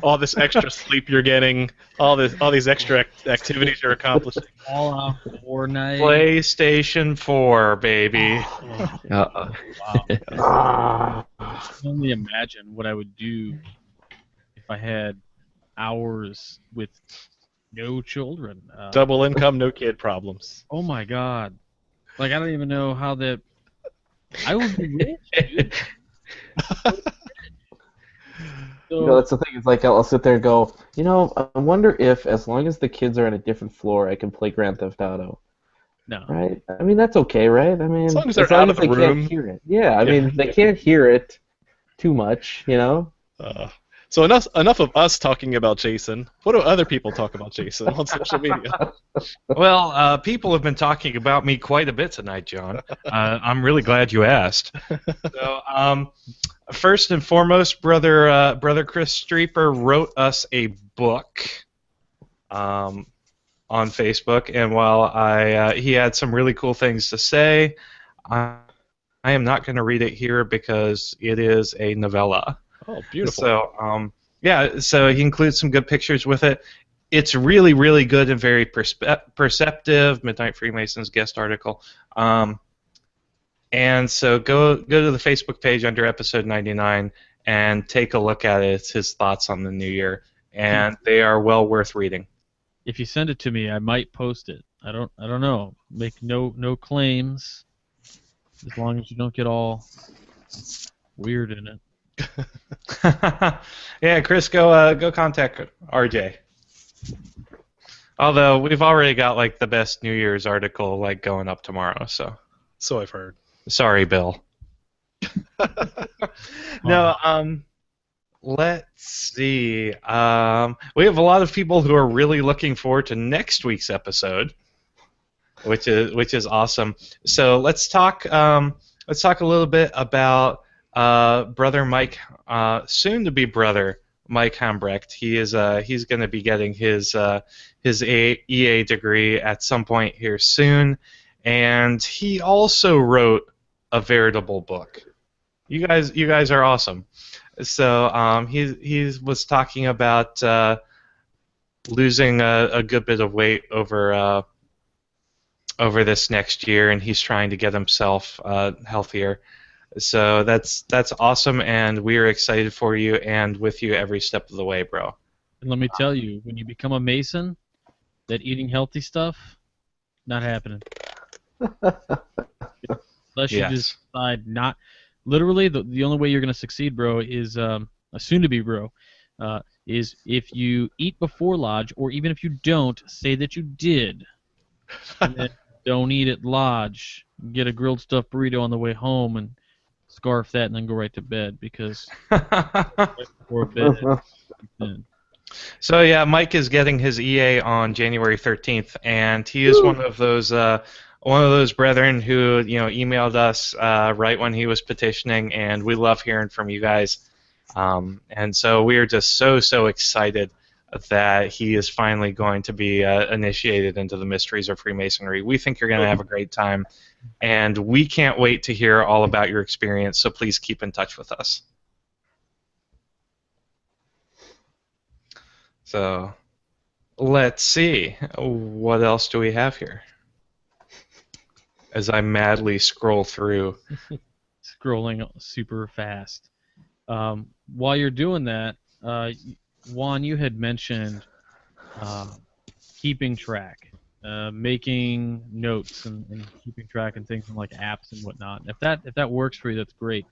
All this extra sleep you're getting, all these extra activities you're accomplishing. All out Fortnite. PlayStation 4, baby. Uh-oh. Wow. I can only imagine what I would do if I had hours with no children. Double income, no kid problems. Oh my God! Like I don't even know how that. I would be rich, dude. So, That's the thing. It's like I'll sit there and go, I wonder if, as long as the kids are on a different floor, I can play Grand Theft Auto. no. Right? I mean, that's okay, right? I mean, As long as they're out of the they room. can't hear it. Yeah, I mean, they can't hear it too much, So enough of us talking about Jason. What do other people talk about Jason on social media? Well, people have been talking about me quite a bit tonight, John. I'm really glad you asked. So, first and foremost, brother Chris Streeper wrote us a book on Facebook, and while he had some really cool things to say, I am not going to read it here because it is a novella. Oh, beautiful. So, so he includes some good pictures with it. It's really, really good and very perceptive. Midnight Freemasons guest article. And so go to the Facebook page under episode 99 and take a look at it. It's his thoughts on the new year, and they are well worth reading. If you send it to me, I might post it. I don't know. Make no claims. As long as you don't get all weird in it. Yeah, Chris, go contact RJ. Although we've already got like the best New Year's article like going up tomorrow, so I've heard. Sorry, Bill. No, let's see. We have a lot of people who are really looking forward to next week's episode, which is awesome. So let's talk a little bit about brother Mike, soon to be brother Mike Hambrecht. He's going to be getting his EA degree at some point here soon, and he also wrote a veritable book. You guys are awesome. So he was talking about losing a good bit of weight over this next year, and he's trying to get himself healthier. So that's awesome, and we are excited for you and with you every step of the way, bro. And let me tell you, when you become a Mason, that eating healthy stuff, not happening. Unless you just decide not. Literally, the only way you're going to succeed, bro, is a soon-to-be bro, is if you eat before lodge, or even if you don't, say that you did. And then don't eat at lodge. Get a grilled stuffed burrito on the way home and scarf that and then go right to bed, because right before bed. then- So yeah, Mike is getting his EA on January 13th, and he is one of those brethren who emailed us right when he was petitioning, and we love hearing from you guys. And so we are just so excited that he is finally going to be initiated into the mysteries of Freemasonry. We think you're going to have a great time, and we can't wait to hear all about your experience. So please keep in touch with us. So, let's see. What else do we have here? As I madly scroll through. Scrolling super fast. While you're doing that, Juan, you had mentioned keeping track, making notes and keeping track and things like apps and whatnot. If that works for you, that's great.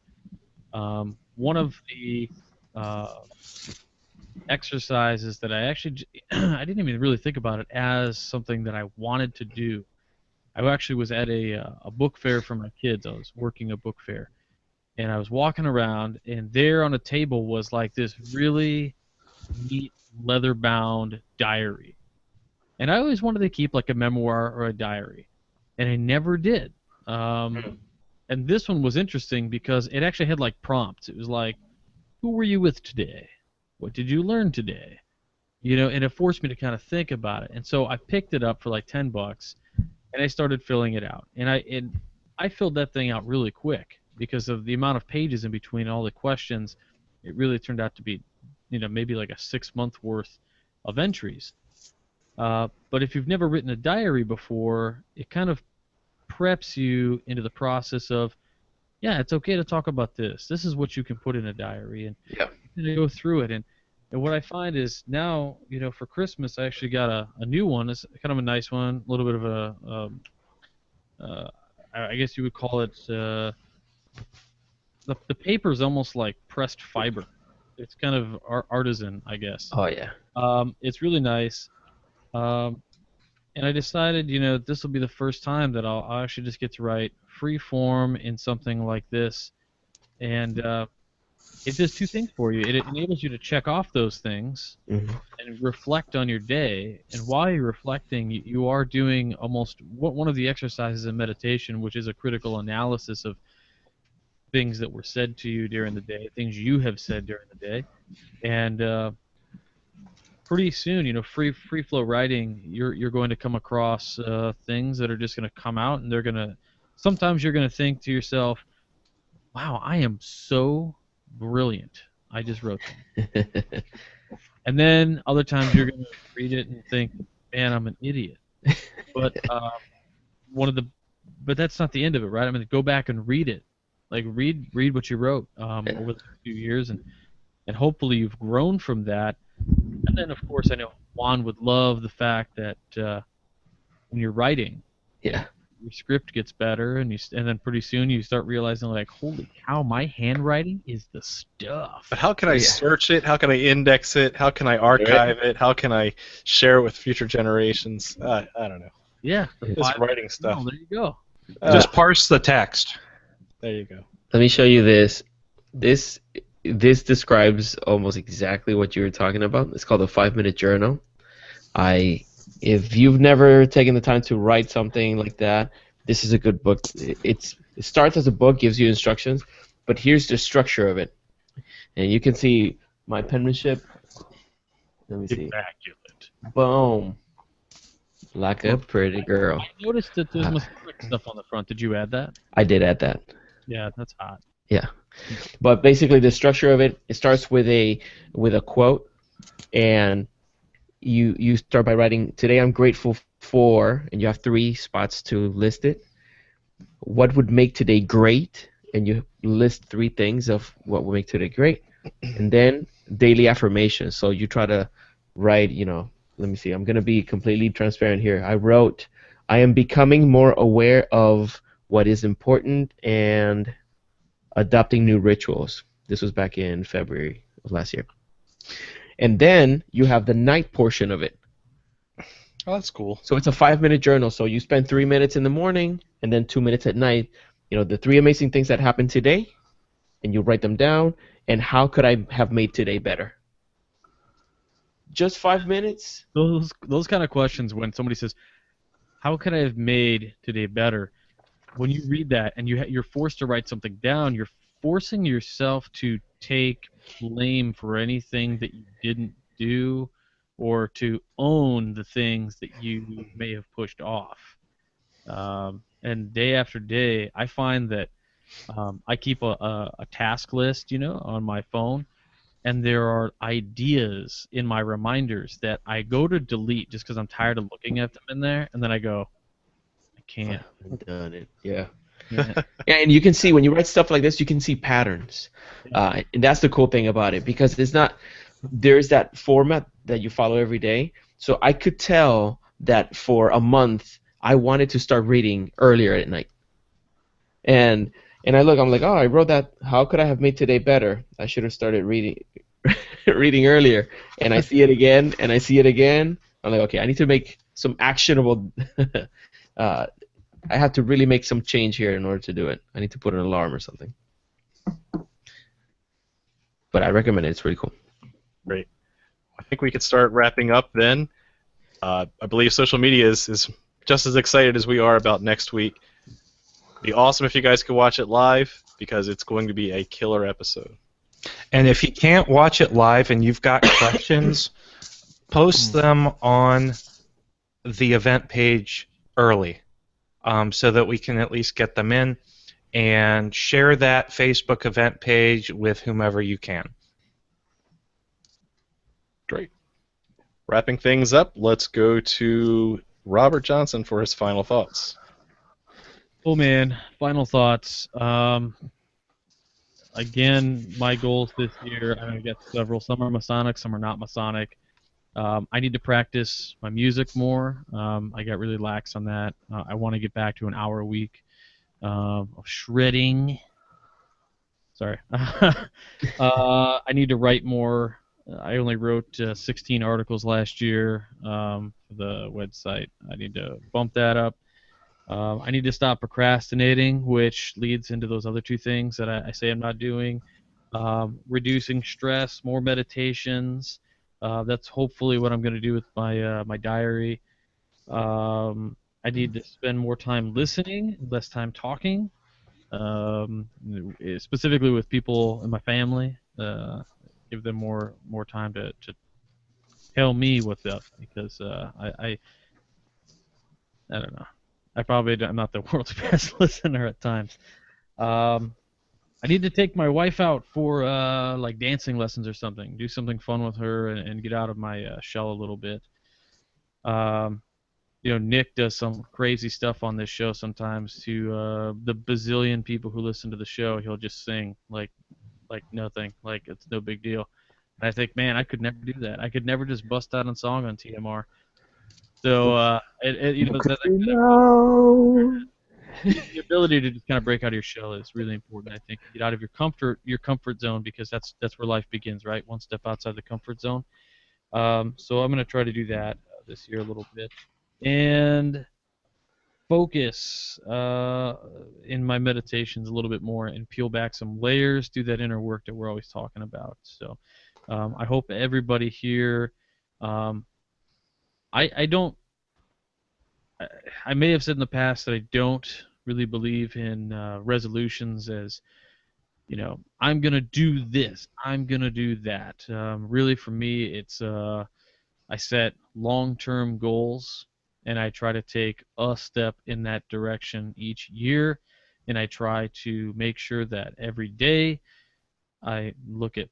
One of the exercises that I actually I didn't even really think about it as something that I wanted to do. I actually was at a book fair for my kids. I was working a book fair, and I was walking around, and there on a table was like this really neat leather-bound diary. And I always wanted to keep like a memoir or a diary, and I never did. And this one was interesting because it actually had like prompts. It was like, who were you with today? What did you learn today? And it forced me to kind of think about it. And so I picked it up for like $10, and I started filling it out. And I filled that thing out really quick because of the amount of pages in between all the questions. It really turned out to be, maybe like a 6-month worth of entries. But if you've never written a diary before, it kind of preps you into the process of, yeah, it's okay to talk about this. This is what you can put in a diary, and you go through it. And what I find is now, for Christmas, I actually got a new one. It's kind of a nice one, a little bit of a, I guess you would call it, the paper is almost like pressed fiber. It's kind of artisan, I guess. Oh yeah. It's really nice. And I decided, this will be the first time that I'll actually just get to write free form in something like this. And it does two things for you. It enables you to check off those things and reflect on your day. And while you're reflecting, you are doing almost one of the exercises in meditation, which is a critical analysis of things that were said to you during the day, things you have said during the day. And pretty soon, free flow writing, you're going to come across things that are just going to come out, and sometimes you're going to think to yourself, wow, I am so brilliant. I just wrote that. And then other times you're going to read it and think, man, I'm an idiot. But but that's not the end of it, right? I mean, go back and read it. Like read what you wrote over the few years, and hopefully you've grown from that. And then, of course, I know Juan would love the fact that when you're writing, your script gets better, and then pretty soon you start realizing, like, holy cow, my handwriting is the stuff. But how can I search it? How can I index it? How can I archive it? How can I share it with future generations? I don't know. Yeah. This writing stuff. Oh, there you go. Just parse the text. There you go. Let me show you this. This describes almost exactly what you were talking about. It's called a 5-minute journal. If you've never taken the time to write something like that, this is a good book. It starts as a book, gives you instructions, but here's the structure of it. And you can see my penmanship. Let me see. Immaculate. Boom. Like a pretty girl. I noticed that there's Masonic stuff on the front. Did you add that? I did add that. Yeah, that's hot. Yeah. But basically the structure of it starts with a quote, and you start by writing, today I'm grateful for, and you have 3 spots to list it. What would make today great? And you list 3 things of what would make today great. And then daily affirmations. So you try to write, let me see, I'm going to be completely transparent here. I wrote, I am becoming more aware of what is important and adopting new rituals. This was back in February of last year. And then you have the night portion of it. Oh, that's cool. So it's a 5-minute journal. So you spend 3 minutes in the morning and then 2 minutes at night. You know, the 3 amazing things that happened today, and you write them down. And how could I have made today better? Just 5 minutes? Those kind of questions when somebody says, "How could I have made today better?" When you read that and you're forced to write something down, you're forcing yourself to take blame for anything that you didn't do, or to own the things that you may have pushed off. And day after day, I find that I keep a task list, on my phone, and there are ideas in my reminders that I go to delete just because I'm tired of looking at them in there, and then I go, I can't. I've done it. Yeah. can't. Yeah, and you can see when you write stuff like this, you can see patterns, and that's the cool thing about it, because it's not, there's that format that you follow every day. So I could tell that for a month I wanted to start reading earlier at night, and I'm like, oh, I wrote that. How could I have made today better? I should have started reading reading earlier. And I see it again, and I see it again. I'm like, okay, I need to make some actionable. I have to really make some change here in order to do it. I need to put an alarm or something. But I recommend it. It's really cool. Great. I think we could start wrapping up then. I believe social media is just as excited as we are about next week. It'd be awesome if you guys could watch it live, because it's going to be a killer episode. And if you can't watch it live and you've got questions, post them on the event page early, so that we can at least get them in, and share that Facebook event page with whomever you can. Great. Wrapping things up, let's go to Robert Johnson for his final thoughts. Oh man, final thoughts. Again, my goals this year, I got several. Some are Masonic, some are not Masonic. I need to practice my music more. I got really lax on that. I want to get back to an hour a week of shredding. Sorry. I need to write more. I only wrote 16 articles last year for the website. I need to bump that up. I need to stop procrastinating, which leads into those other two things that I say I'm not doing. Reducing stress, more meditations. That's hopefully what I'm going to do with my diary. I need to spend more time listening, less time talking. Specifically with people in my family. Give them more time to tell me what's up, because I don't know. I'm not the world's best listener at times. I need to take my wife out for like dancing lessons or something. Do something fun with her and get out of my shell a little bit. Nick does some crazy stuff on this show sometimes to the bazillion people who listen to the show. He'll just sing like nothing, like it's no big deal. And I think, man, I could never do that. I could never just bust out a song on TMR. So the ability to just kind of break out of your shell is really important. I think get out of your comfort zone, because that's where life begins, right? One step outside the comfort zone. So I'm going to try to do that this year a little bit, and focus in my meditations a little bit more, and peel back some layers. Do that inner work that we're always talking about. So I hope everybody here. I may have said in the past that I don't really believe in resolutions as, I'm going to do this, I'm going to do that. Really, for me, it's I set long-term goals, and I try to take a step in that direction each year, and I try to make sure that every day I look at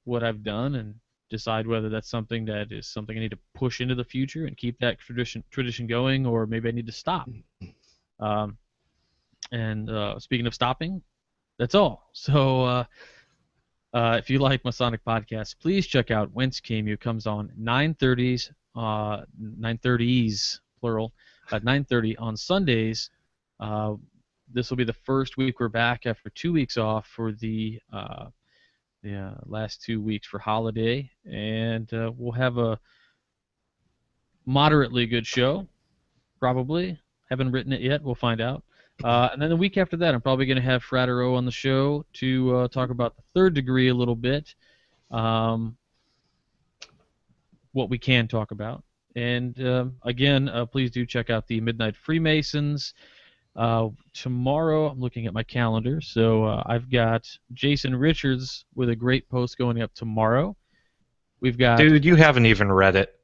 what I've done and decide whether that's something that is something I need to push into the future and keep that tradition going, or maybe I need to stop. Speaking of stopping, that's all. So if you like Masonic podcasts, please check out Whence Came You. Comes on 9:30s plural at 9:30 on Sundays. This will be the first week we're back after 2 weeks off for the the last 2 weeks for holiday, and we'll have a moderately good show, probably. Haven't written it yet. We'll find out. And then the week after that, I'm probably going to have Fratero on the show to talk about the third degree a little bit, what we can talk about. And again, please do check out the Midnight Freemasons. Tomorrow, I'm looking at my calendar, so I've got Jason Richards with a great post going up tomorrow. We've got... Dude, you haven't even read it.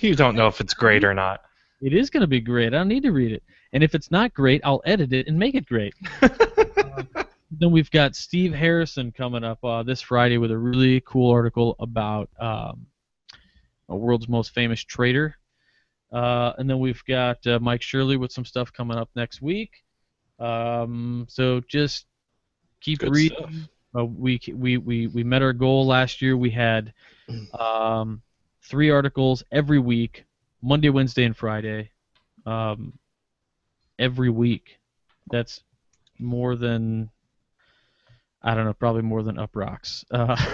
You don't know if it's great or not. It is going to be great. I don't need to read it. And if it's not great, I'll edit it and make it great. Then we've got Steve Harrison coming up this Friday with a really cool article about a world's most famous trader. And then we've got Mike Shirley with some stuff coming up next week. So just keep Good reading. We met our goal last year. We had 3 articles every week, Monday, Wednesday, and Friday. Every week. That's more than, I don't know, probably more than Up Rocks. Probably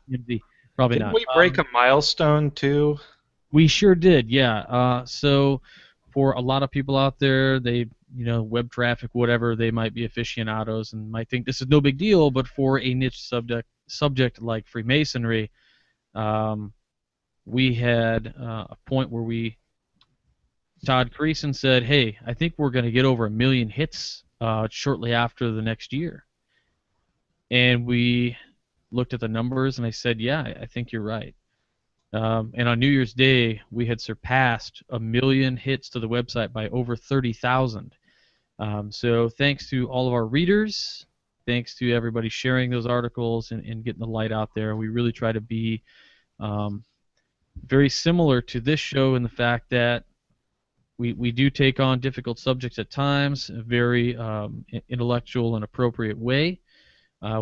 Didn't not. we break a milestone too? We sure did, yeah. So for a lot of people out there, they, web traffic, whatever, they might be aficionados and might think this is no big deal, but for a niche subject like Freemasonry, we had a point where Todd Creason said, hey, I think we're going to get over 1 million hits shortly after the next year. And we looked at the numbers, and I said, yeah, I think you're right. And on New Year's Day, we had surpassed 1 million hits to the website by over 30,000. So thanks to all of our readers, thanks to everybody sharing those articles and getting the light out there. We really try to be very similar to this show in the fact that we do take on difficult subjects at times, a very intellectual and appropriate way.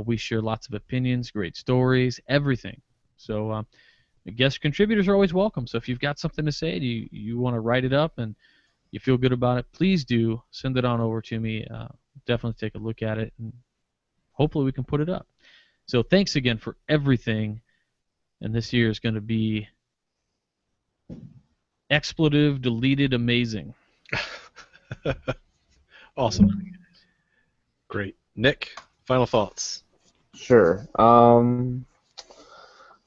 We share lots of opinions, great stories, everything. So guest contributors are always welcome. So if you've got something to say, you want to write it up and you feel good about it, please do send it on over to me. Definitely take a look at it, and hopefully we can put it up. So thanks again for everything, and this year is going to be expletive, deleted, amazing. Awesome. Great. Nick, final thoughts. Sure.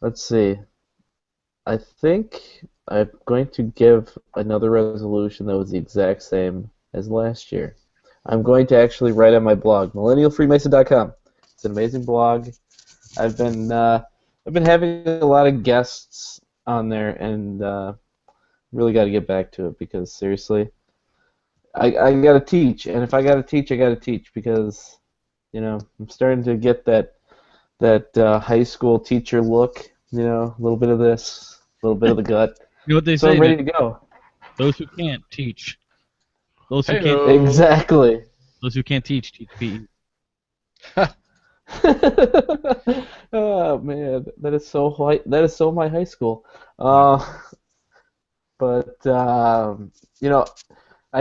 Let's see. I think I'm going to give another resolution that was the exact same as last year. I'm going to actually write on my blog, millennialfreemason.com. It's an amazing blog. I've been having a lot of guests on there, and really got to get back to it because seriously, I got to teach, and if I got to teach, I got to teach because I'm starting to get that high school teacher look. A little bit of this, a little bit of the gut. You know what they So say? I'm ready to go. Those who can't teach. Those who Hey-o. can't. Exactly. Those who can't teach PE. Oh man, that is so my high school. But I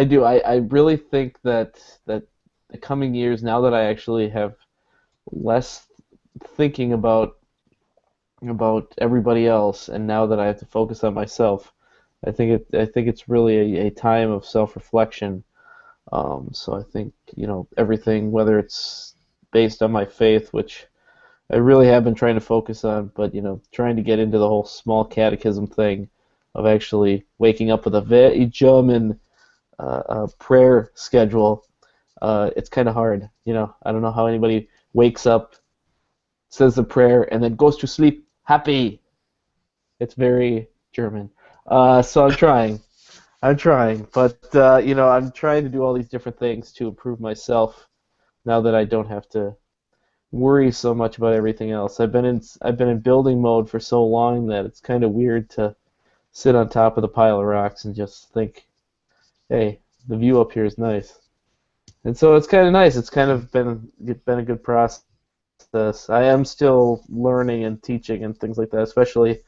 do. I really think that the coming years, now that I actually have less thinking about everybody else, and now that I have to focus on myself, I think it's really a time of self-reflection. So I think everything, whether it's based on my faith, which I really have been trying to focus on, but trying to get into the whole small catechism thing of actually waking up with a very German prayer schedule. It's kind of hard. I don't know how anybody wakes up, says the prayer, and then goes to sleep happy. It's very German. So I'm trying. But I'm trying to do all these different things to improve myself now that I don't have to worry so much about everything else. I've been in building mode for so long that it's kind of weird to sit on top of the pile of rocks and just think, hey, the view up here is nice. And so it's kind of nice. It's kind of been a good process. I am still learning and teaching and things like that, especially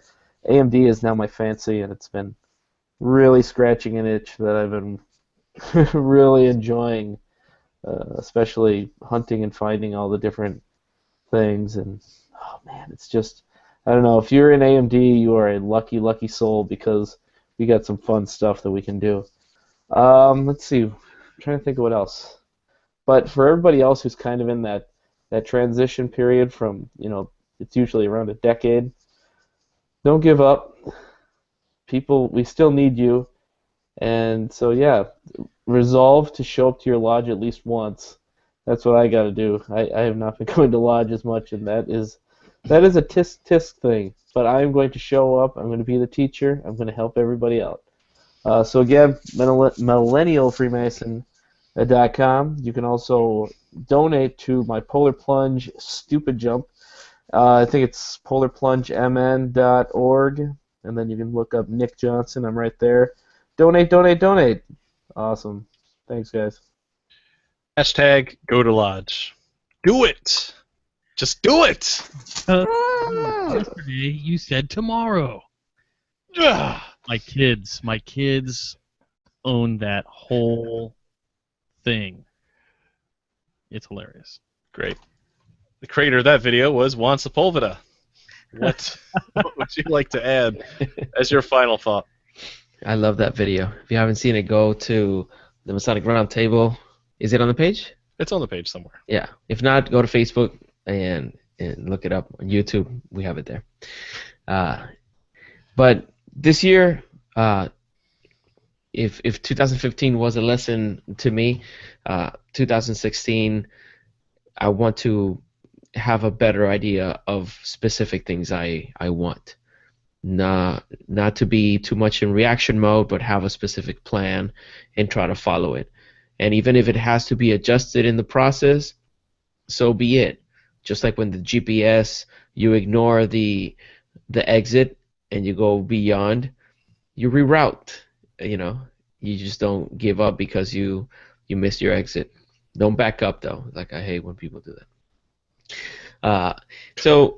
AMD is now my fancy, and it's been really scratching an itch that I've been really enjoying, especially hunting and finding all the different things, and oh man, it's just, I don't know. If you're in AMD, you are a lucky, lucky soul because we got some fun stuff that we can do. Let's see. I'm trying to think of what else. But for everybody else who's kind of in that transition period from, it's usually around a decade, don't give up. People, we still need you. And so, yeah, resolve to show up to your lodge at least once. That's what I got to do. I have not been going to lodge as much, and that is a tisk tisk thing. But I am going to show up. I'm going to be the teacher. I'm going to help everybody out. So again, millennialfreemason.com. You can also donate to my Polar Plunge Stupid Jump. I think it's polarplungemn.org, and then you can look up Nick Johnson. I'm right there. Donate, donate, donate. Awesome. Thanks, guys. Hashtag go to lodge. Do it. Just do it. Yesterday you said tomorrow. Ugh. My kids own that whole thing. It's hilarious. Great. The creator of that video was Juan Sepulveda. What would you like to add as your final thought? I love that video. If you haven't seen it, go to the Masonic Roundtable. Is it on the page? It's on the page somewhere. Yeah. If not, go to Facebook and look it up on YouTube. We have it there. But this year, if 2015 was a lesson to me, 2016, I want to have a better idea of specific things I want. Not to be too much in reaction mode, but have a specific plan and try to follow it. And even if it has to be adjusted in the process, so be it. Just like when the GPS, you ignore the exit and you go beyond, you reroute. You just don't give up because you missed your exit. Don't back up though. Like, I hate when people do that. So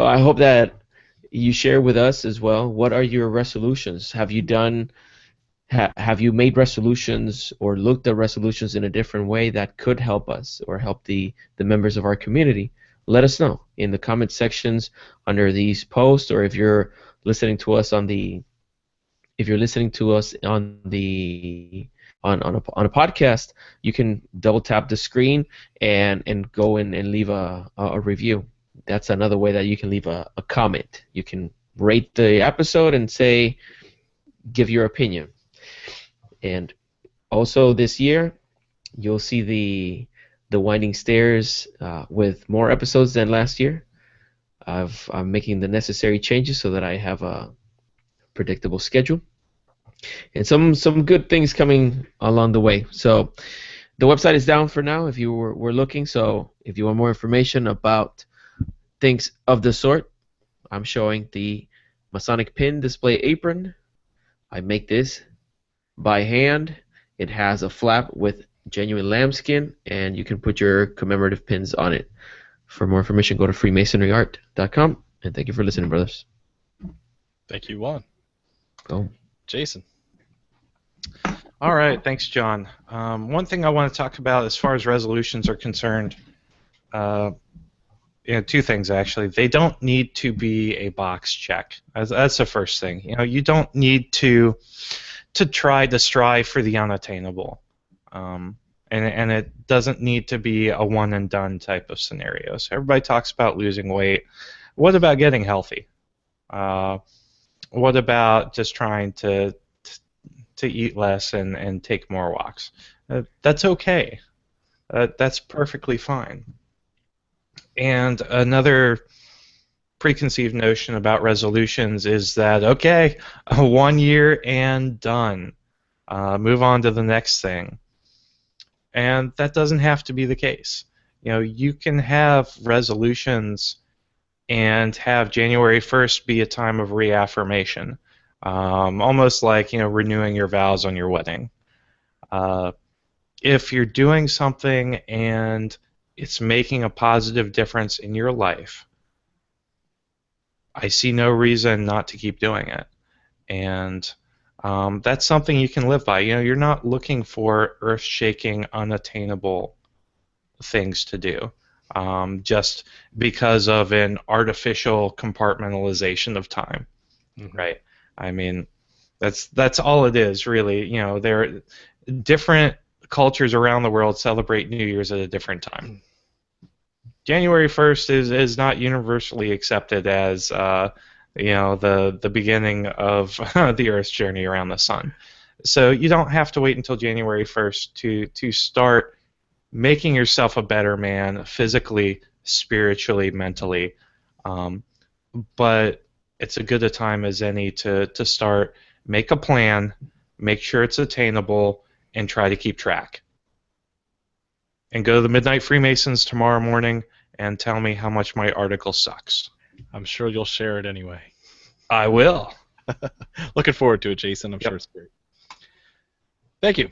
I hope that you share with us as well. What are your resolutions? Have you made resolutions or looked at resolutions in a different way that could help us or help the members of our community? Let us know in the comment sections under these posts, or if you're listening to us on a podcast, you can double tap the screen and go in and leave a review. That's another way that you can leave a comment. You can rate the episode and give your opinion. And also this year, you'll see the Winding Stairs with more episodes than last year. I'm making the necessary changes so that I have a predictable schedule. And some good things coming along the way. So the website is down for now if you were looking. So if you want more information about things of the sort, I'm showing the Masonic pin display apron. I make this by hand. It has a flap with genuine lambskin, and you can put your commemorative pins on it. For more information, go to freemasonryart.com. And thank you for listening, brothers. Thank you, Juan. Go. Jason. All right, thanks, John. One thing I want to talk about as far as resolutions are concerned, two things actually. They don't need to be a box check. That's the first thing. You don't need to try to strive for the unattainable, and it doesn't need to be a one and done type of scenario. So everybody talks about losing weight. What about getting healthy? What about just trying to eat less and take more walks? That's okay. That's perfectly fine. And another preconceived notion about resolutions is that, okay, 1 year and done. Move on to the next thing. And that doesn't have to be the case. You can have resolutions and have January 1st be a time of reaffirmation. Almost like renewing your vows on your wedding. If you're doing something and it's making a positive difference in your life, I see no reason not to keep doing it. And that's something you can live by. You're not looking for earth-shaking, unattainable things to do. just because of an artificial compartmentalization of time, right? I mean, that's all it is, really. You know, there are different cultures around the world celebrate New Year's at a different time. January 1st is not universally accepted as the beginning of the Earth's journey around the sun. So you don't have to wait until January 1st to start making yourself a better man physically, spiritually, mentally. But it's as good a time as any to start, make a plan, make sure it's attainable, and try to keep track. And go to the Midnight Freemasons tomorrow morning and tell me how much my article sucks. I'm sure you'll share it anyway. I will. Looking forward to it, Jason. I'm sure it's great. Thank you.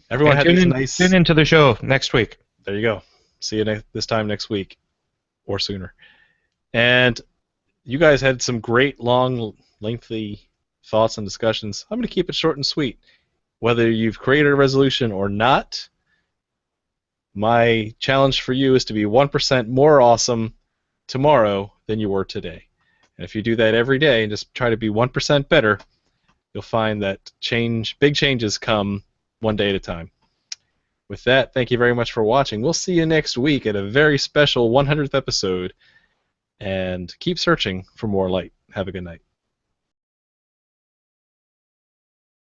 Everyone had these nice... Tune into the show next week. There you go. See you this time next week. Or sooner. And you guys had some great, long, lengthy thoughts and discussions. I'm going to keep it short and sweet. Whether you've created a resolution or not, my challenge for you is to be 1% more awesome tomorrow than you were today. And if you do that every day and just try to be 1% better, you'll find that big changes come one day at a time. With that, thank you very much for watching. We'll see you next week at a very special 100th episode. And keep searching for more light. Have a good night.